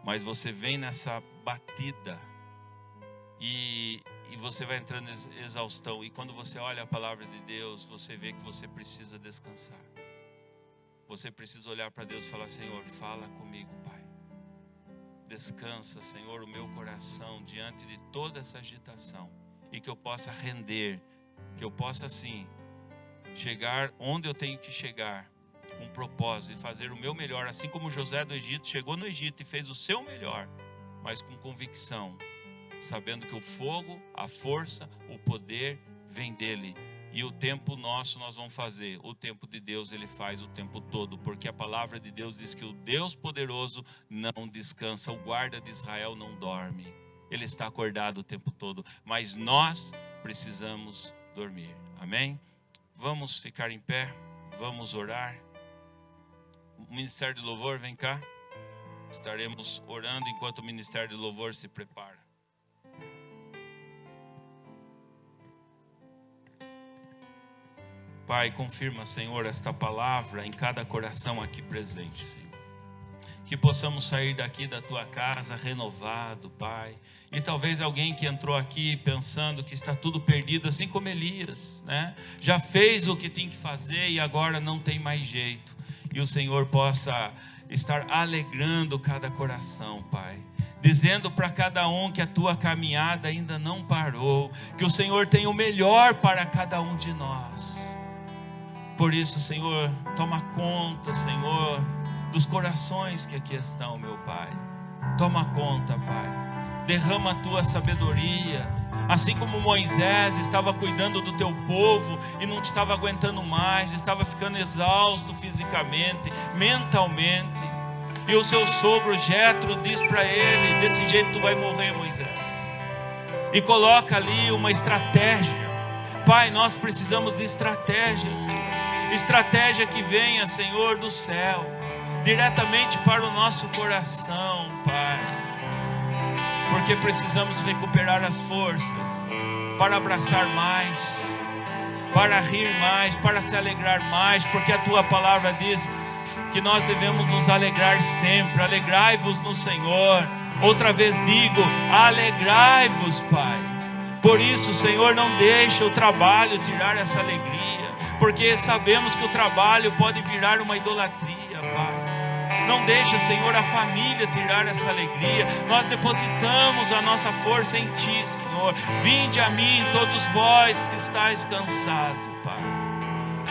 Speaker 4: Mas você vem nessa batida e você vai entrando em exaustão. E quando você olha a palavra de Deus, você vê que você precisa descansar. Você precisa olhar para Deus e falar: Senhor, fala comigo, Pai. Descansa, Senhor, o meu coração diante de toda essa agitação. E que eu possa render, que eu possa assim chegar onde eu tenho que chegar, com propósito, e fazer o meu melhor. Assim como José do Egito chegou no Egito e fez o seu melhor, mas com convicção, sabendo que o fogo, a força, o poder vem dele. E o tempo nosso nós vamos fazer. O tempo de Deus Ele faz o tempo todo. Porque a palavra de Deus diz que o Deus poderoso não descansa. O guarda de Israel não dorme. Ele está acordado o tempo todo. Mas nós precisamos dormir. Amém? Vamos ficar em pé. Vamos orar. O Ministério de Louvor, vem cá. Estaremos orando enquanto o Ministério de Louvor se prepara. Pai, confirma, Senhor, esta palavra em cada coração aqui presente, Senhor. Que possamos sair daqui da Tua casa renovado, Pai. E talvez alguém que entrou aqui pensando que está tudo perdido, assim como Elias, né? Já fez o que tem que fazer e agora não tem mais jeito. E o Senhor possa estar alegrando cada coração, Pai. Dizendo para cada um que a Tua caminhada ainda não parou. Que o Senhor tem o melhor para cada um de nós. Por isso, Senhor, toma conta, Senhor, dos corações que aqui estão, meu Pai. Toma conta, Pai. Derrama a Tua sabedoria. Assim como Moisés estava cuidando do Teu povo e não estava aguentando mais, estava ficando exausto fisicamente, mentalmente. E o seu sogro Jetro diz para ele: desse jeito tu vai morrer, Moisés. E coloca ali uma estratégia. Pai, nós precisamos de estratégia, Senhor. Estratégia que venha, Senhor, do céu, diretamente para o nosso coração, Pai. Porque precisamos recuperar as forças para abraçar mais, para rir mais, para se alegrar mais. Porque a Tua palavra diz que nós devemos nos alegrar sempre. Alegrai-vos no Senhor. Outra vez digo, alegrai-vos, Pai. Por isso, Senhor, não deixa o trabalho tirar essa alegria. Porque sabemos que o trabalho pode virar uma idolatria, Pai. Não deixa, Senhor, a família tirar essa alegria. Nós depositamos a nossa força em Ti, Senhor. Vinde a mim, todos vós que estáis cansados, Pai.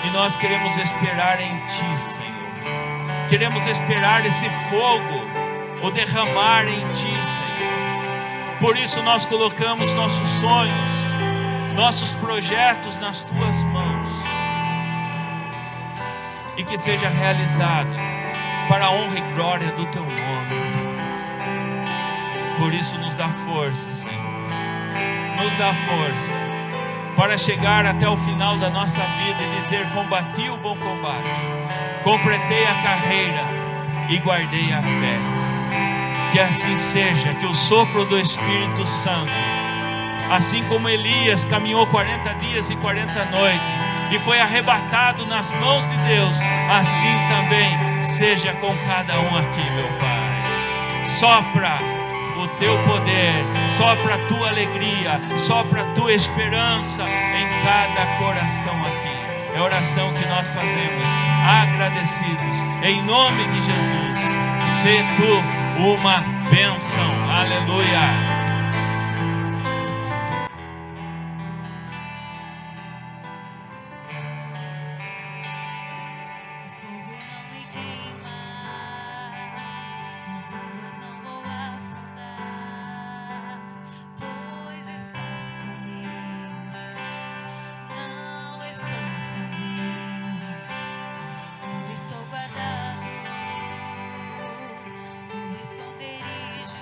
Speaker 4: E nós queremos esperar em Ti, Senhor. Queremos esperar esse fogo, o derramar em Ti, Senhor. Por isso nós colocamos nossos sonhos, nossos projetos nas tuas mãos, e que seja realizado para a honra e glória do teu nome. Por isso nos dá força, Senhor, nos dá força para chegar até o final da nossa vida e dizer: combati o bom combate, completei a carreira e guardei a fé. Que assim seja, que o sopro do Espírito Santo, assim como Elias caminhou 40 dias e 40 noites e foi arrebatado nas mãos de Deus, assim também seja com cada um aqui, meu Pai. Sopra o teu poder, sopra a tua alegria, sopra a tua esperança em cada coração aqui. É a oração que nós fazemos, agradecidos, em nome de Jesus. Sê tu uma bênção, aleluia.
Speaker 3: Esconderijo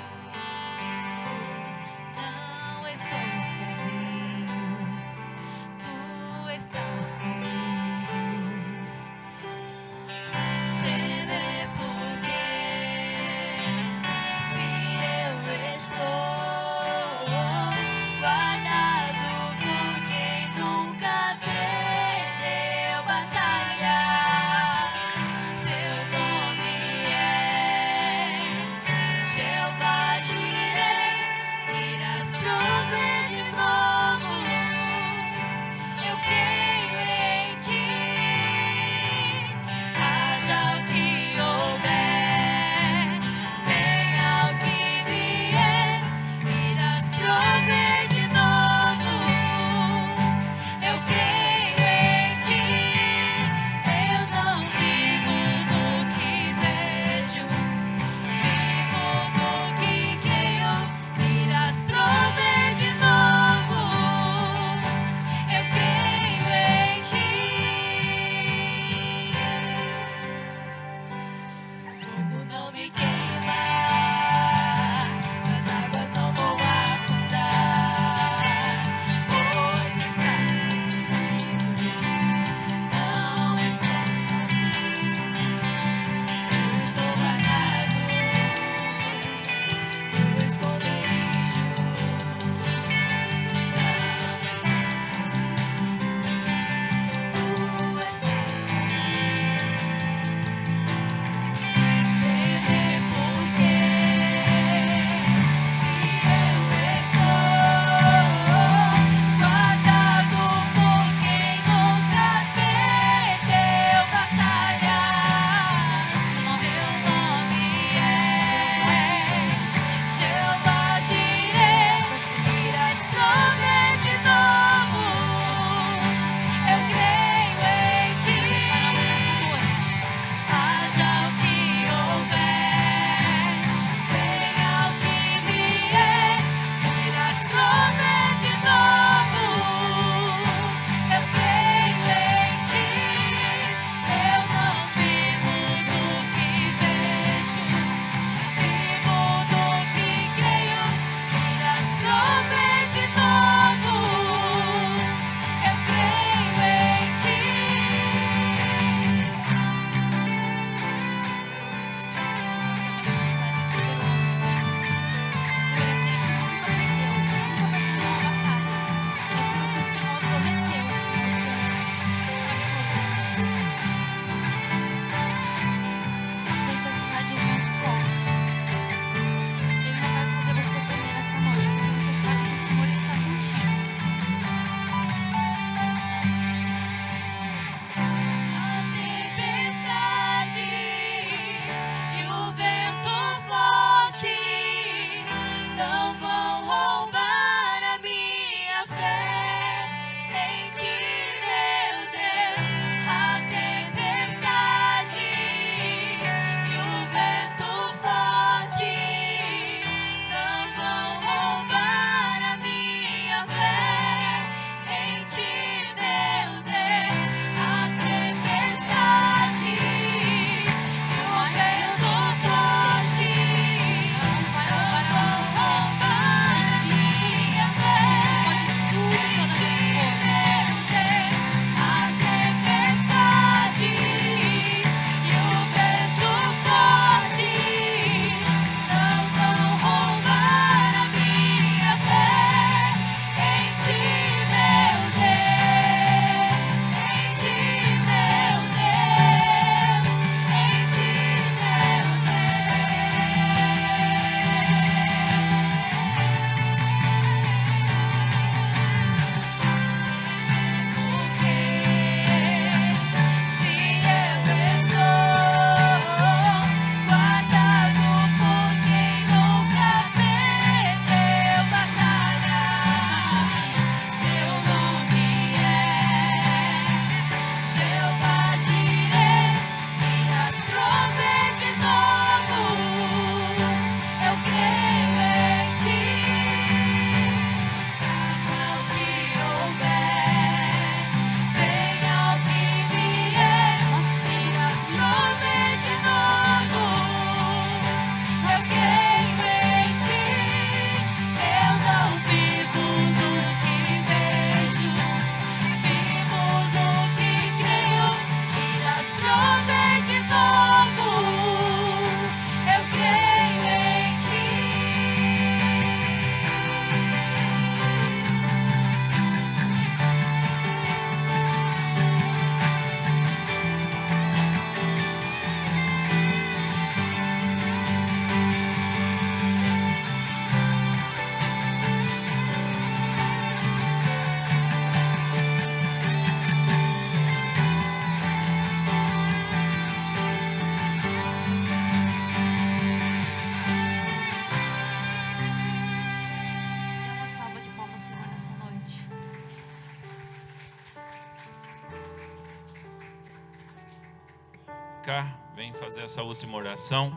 Speaker 4: cá, vem fazer essa última oração.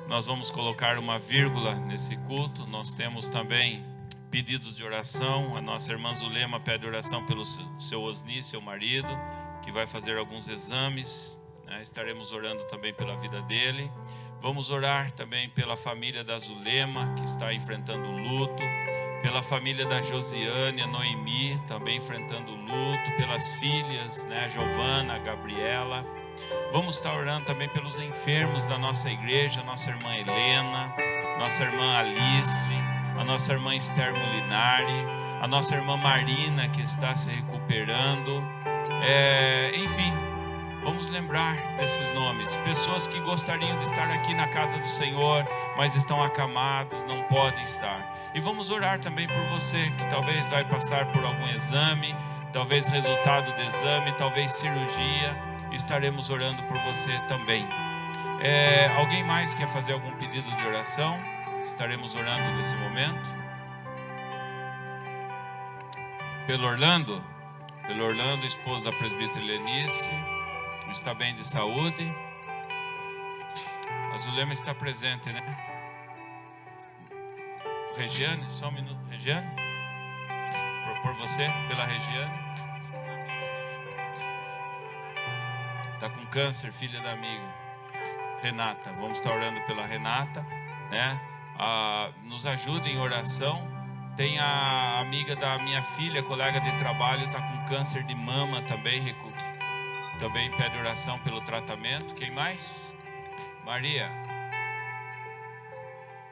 Speaker 4: Nós vamos colocar uma vírgula nesse culto. Nós temos também pedidos de oração. A nossa irmã Zulema pede oração pelo seu Osni, seu marido, que vai fazer alguns exames, né? Estaremos orando também pela vida dele. Vamos orar também pela família da Zulema, que está enfrentando luto, pela família da Josiane, a Noemi, também enfrentando luto, pelas filhas, né? A Giovana, a Gabriela. Vamos estar orando também pelos enfermos da nossa igreja, nossa irmã Helena, nossa irmã Alice, a nossa irmã Esther Molinari, a nossa irmã Marina, que está se recuperando. Enfim, vamos lembrar desses nomes. Pessoas que gostariam de estar aqui na casa do Senhor, mas estão acamados, não podem estar. E vamos orar também por você, que talvez vai passar por algum exame, talvez resultado do exame, talvez cirurgia. Estaremos orando por você também. Alguém mais quer fazer algum pedido de oração? Estaremos orando nesse momento. Pelo Orlando, esposo da presbítera Lenice, está bem de saúde. A Zulema está presente, né? Regiane, só um minuto. Regiane, por você, pela Regiane. Está com câncer, filha da amiga Renata. Vamos estar orando pela Renata, né? Nos ajude em oração. Tem a amiga da minha filha, colega de trabalho, está com câncer de mama também. Também pede oração pelo tratamento. Quem mais? Maria.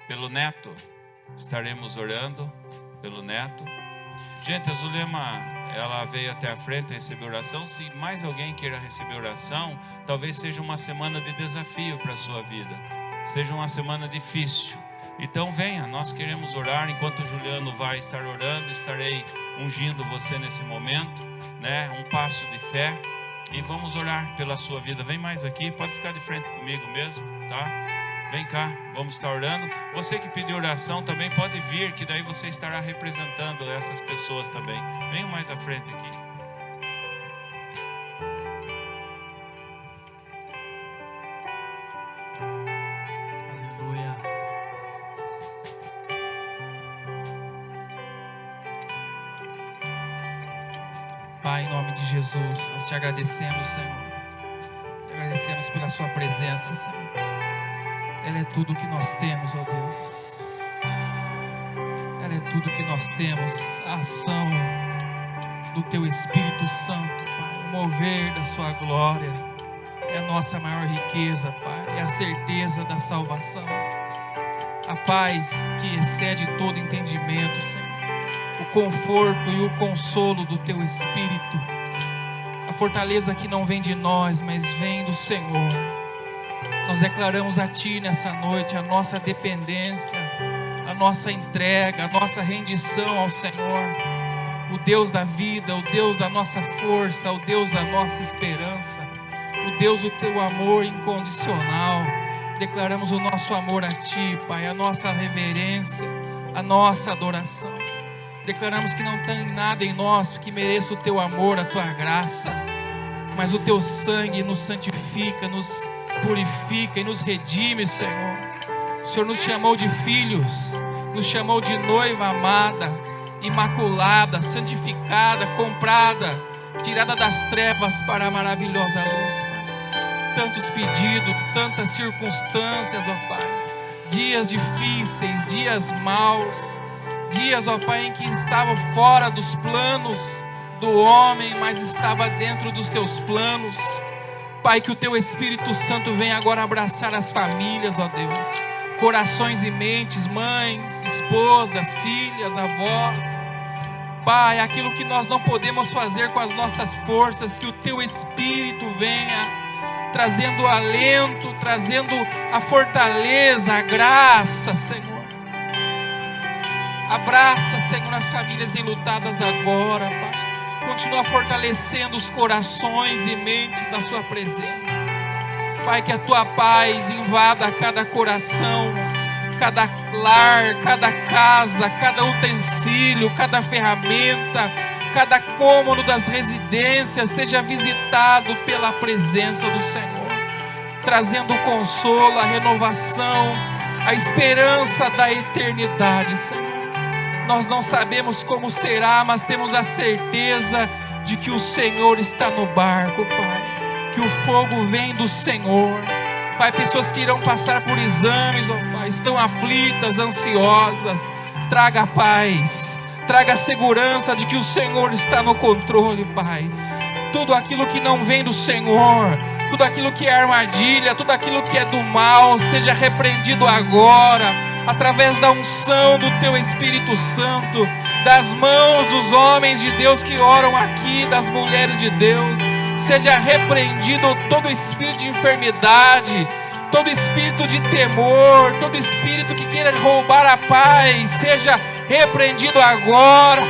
Speaker 4: Pelo neto. Estaremos orando pelo neto. Gente, a Zulema, ela veio até a frente receber oração. Se mais alguém queira receber oração, talvez seja uma semana de desafio para a sua vida, seja uma semana difícil. Então venha, nós queremos orar. Enquanto o Juliano vai estar orando, estarei ungindo você nesse momento, né? Um passo de fé. E vamos orar pela sua vida. Vem mais aqui, pode ficar de frente comigo mesmo, tá? Vem cá, vamos estar orando. Você que pediu oração também pode vir, que daí você estará representando essas pessoas também. Venham mais à frente aqui.
Speaker 5: Aleluia. Pai, em nome de Jesus, nós te agradecemos, Senhor. Te agradecemos pela sua presença, Senhor. Ela é tudo que nós temos, ó Deus. Ela é tudo que nós temos. A ação do Teu Espírito Santo, Pai. O mover da Sua glória é a nossa maior riqueza, Pai. É a certeza da salvação. A paz que excede todo entendimento, Senhor. O conforto e o consolo do Teu Espírito. A fortaleza que não vem de nós, mas vem do Senhor. Nós declaramos a Ti nessa noite a nossa dependência, a nossa entrega, a nossa rendição ao Senhor. O Deus da vida, o Deus da nossa força, o Deus da nossa esperança, o Deus do Teu amor incondicional. Declaramos o nosso amor a Ti, Pai, a nossa reverência, a nossa adoração. Declaramos que não tem nada em nós que mereça o Teu amor, a Tua graça, mas o Teu sangue nos santifica, nos purifica e nos redime, Senhor. O Senhor nos chamou de filhos, nos chamou de noiva amada, imaculada, santificada, comprada, tirada das trevas para a maravilhosa luz, Pai. Tantos pedidos, tantas circunstâncias, ó Pai, dias difíceis, dias maus, dias, ó Pai, em que estava fora dos planos do homem, mas estava dentro dos Teus planos. Pai, que o Teu Espírito Santo venha agora abraçar as famílias, ó Deus, corações e mentes, mães, esposas, filhas, avós. Pai, aquilo que nós não podemos fazer com as nossas forças, que o Teu Espírito venha trazendo alento, trazendo a fortaleza, a graça, Senhor. Abraça, Senhor, as famílias enlutadas agora, Pai. Continua fortalecendo os corações e mentes na Sua presença. Pai, que a Tua paz invada cada coração, cada lar, cada casa, cada utensílio, cada ferramenta, cada cômodo das residências seja visitado pela presença do Senhor. trazendo o consolo, a renovação, a esperança da eternidade, Senhor. Nós não sabemos como será, mas temos a certeza de que o Senhor está no barco, Pai, que o fogo vem do Senhor. Pai, pessoas que irão passar por exames, ó Pai, estão aflitas, ansiosas, traga paz, traga segurança de que o Senhor está no controle, Pai. Tudo aquilo que não vem do Senhor, tudo aquilo que é armadilha, tudo aquilo que é do mal, seja repreendido agora, através da unção do Teu Espírito Santo, das mãos dos homens de Deus que oram aqui, das mulheres de Deus. Seja repreendido todo espírito de enfermidade, todo espírito de temor, todo espírito que queira roubar a paz, seja repreendido agora.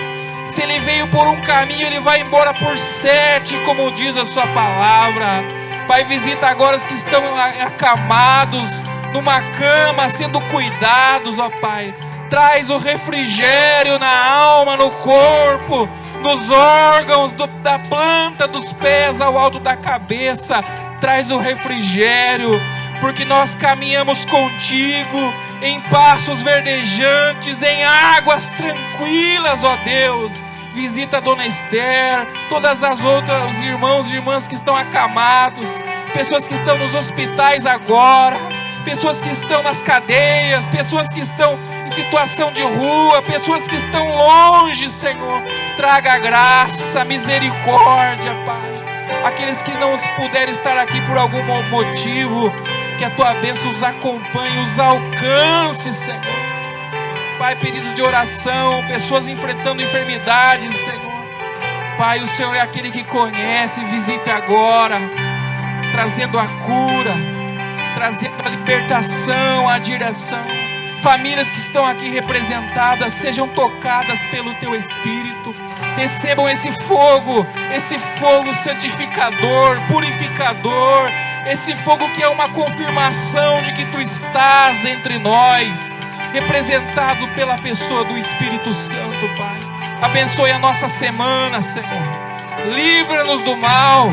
Speaker 5: Se ele veio por um caminho, ele vai embora por 7, como diz a sua palavra. Pai, visita agora os que estão acamados numa cama, sendo cuidados, ó Pai. Traz o refrigério na alma, no corpo, nos órgãos, da planta dos pés ao alto da cabeça. Traz o refrigério, porque nós caminhamos contigo em passos verdejantes, em águas tranquilas, ó Deus. Visita a Dona Esther, todas as outras irmãos e irmãs que estão acamados, pessoas que estão nos hospitais agora, pessoas que estão nas cadeias, pessoas que estão em situação de rua, pessoas que estão longe, Senhor. Traga graça, misericórdia, Pai. Aqueles que não puderem estar aqui por algum motivo, que a Tua bênção os acompanhe, os alcance, Senhor. Pai, pedidos de oração, pessoas enfrentando enfermidades, Senhor. Pai, o Senhor é aquele que conhece, visita agora, trazendo a cura, trazendo a libertação, a direção. Famílias que estão aqui representadas, sejam tocadas pelo Teu Espírito. Recebam esse fogo santificador, purificador, esse fogo que é uma confirmação de que Tu estás entre nós, representado pela pessoa do Espírito Santo, Pai. Abençoe a nossa semana, Senhor. Livra-nos do mal,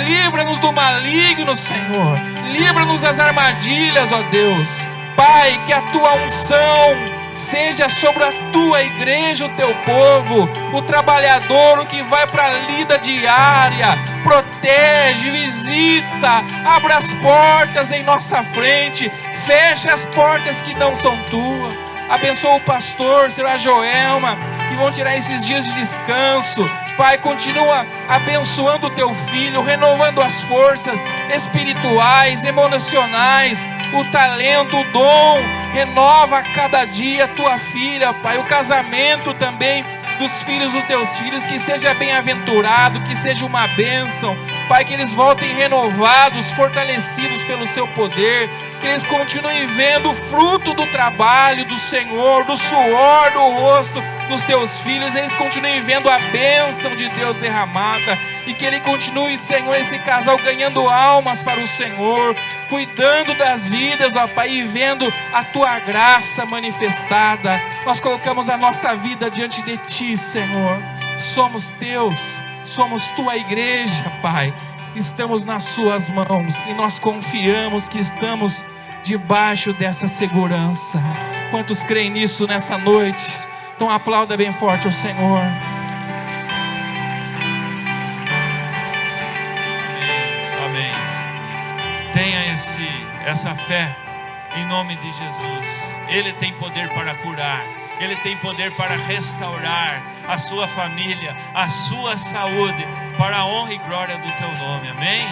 Speaker 5: livra-nos do maligno, Senhor. Livra-nos das armadilhas, ó Deus. Pai, que a Tua unção seja sobre a Tua igreja, o Teu povo, o trabalhador, o que vai para a lida diária. Protege, visita, abra as portas em nossa frente, fecha as portas que não são Tuas. Abençoa o pastor, será Joelma, que vão tirar esses dias de descanso. Pai, continua abençoando o Teu filho, renovando as forças espirituais, emocionais, o talento, o dom. Renova a cada dia a Tua filha, Pai. O casamento também dos filhos dos Teus filhos, que seja bem-aventurado, que seja uma bênção, Pai, que eles voltem renovados, fortalecidos pelo Seu poder, que eles continuem vendo o fruto do trabalho do Senhor, do suor do rosto dos Teus filhos, eles continuem vendo a bênção de Deus derramada, e que Ele continue, Senhor, esse casal ganhando almas para o Senhor, cuidando das vidas, ó Pai, e vendo a Tua graça manifestada. Nós colocamos a nossa vida diante de Ti, Senhor. Somos Teus, somos Tua igreja, Pai. Estamos nas Suas mãos e nós confiamos que estamos debaixo dessa segurança. Quantos creem nisso nessa noite? Então aplauda bem forte ao Senhor.
Speaker 4: Amém. Tenha essa fé em nome de Jesus. Ele tem poder para curar, Ele tem poder para restaurar a sua família, a sua saúde, para a honra e glória do Teu nome. Amém?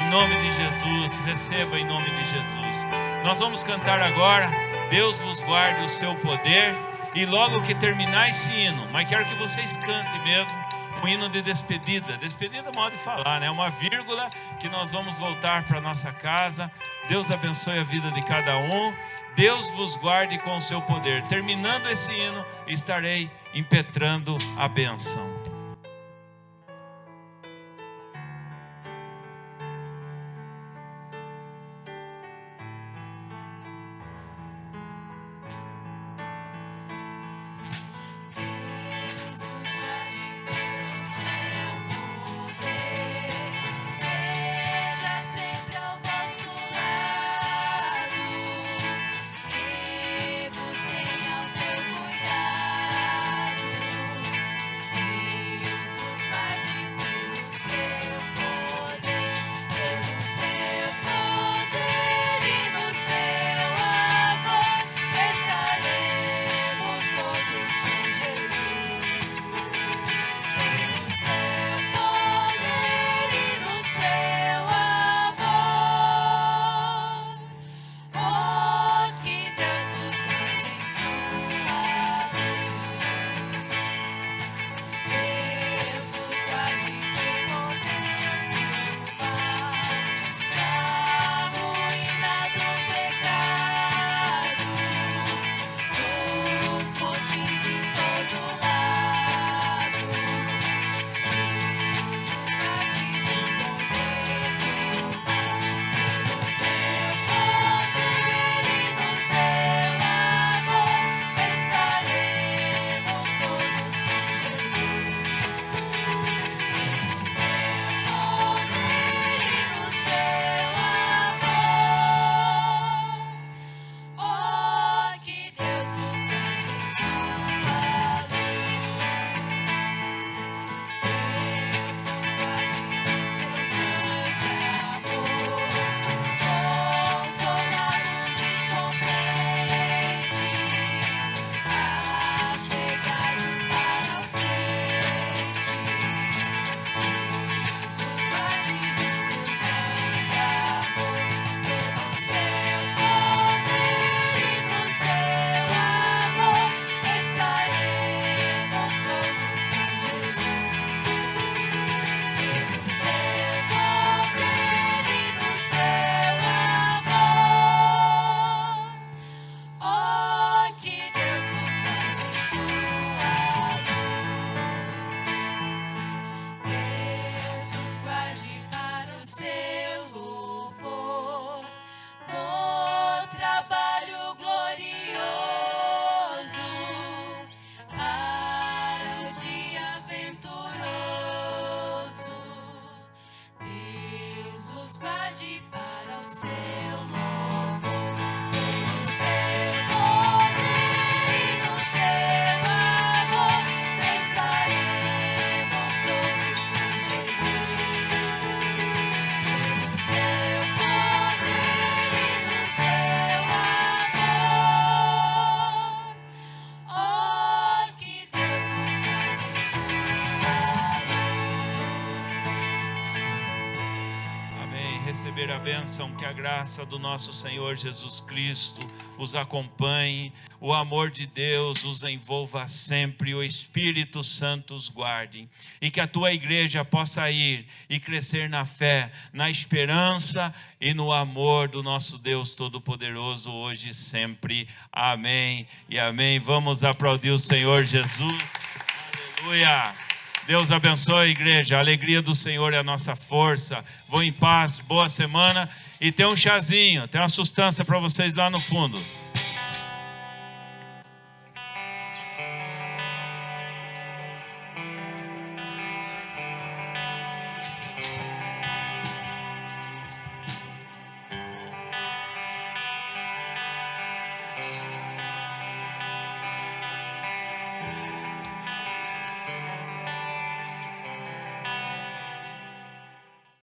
Speaker 4: Em nome de Jesus, receba em nome de Jesus. Nós vamos cantar agora, Deus vos guarde o seu poder. E logo que terminar esse hino, mas quero que vocês cantem mesmo um hino de despedida. Despedida é modo de falar, né? Uma vírgula, que nós vamos voltar para nossa casa. Deus abençoe a vida de cada um. Deus vos guarde com o seu poder. Terminando esse hino, estarei impetrando a bênção.
Speaker 3: Seja sempre ao vosso
Speaker 4: receber a bênção, que a graça do nosso Senhor Jesus Cristo os acompanhe, o amor de Deus os envolva sempre, o Espírito Santo os guarde, e que a tua igreja possa ir e crescer na fé, na esperança e no amor do nosso Deus Todo-Poderoso, hoje e sempre. Amém e amém. Vamos aplaudir o Senhor Jesus. Aleluia. Deus abençoe a igreja. A alegria do Senhor é a nossa força. Vão em paz, boa semana. E tem um chazinho, tem uma sustância para vocês lá no fundo.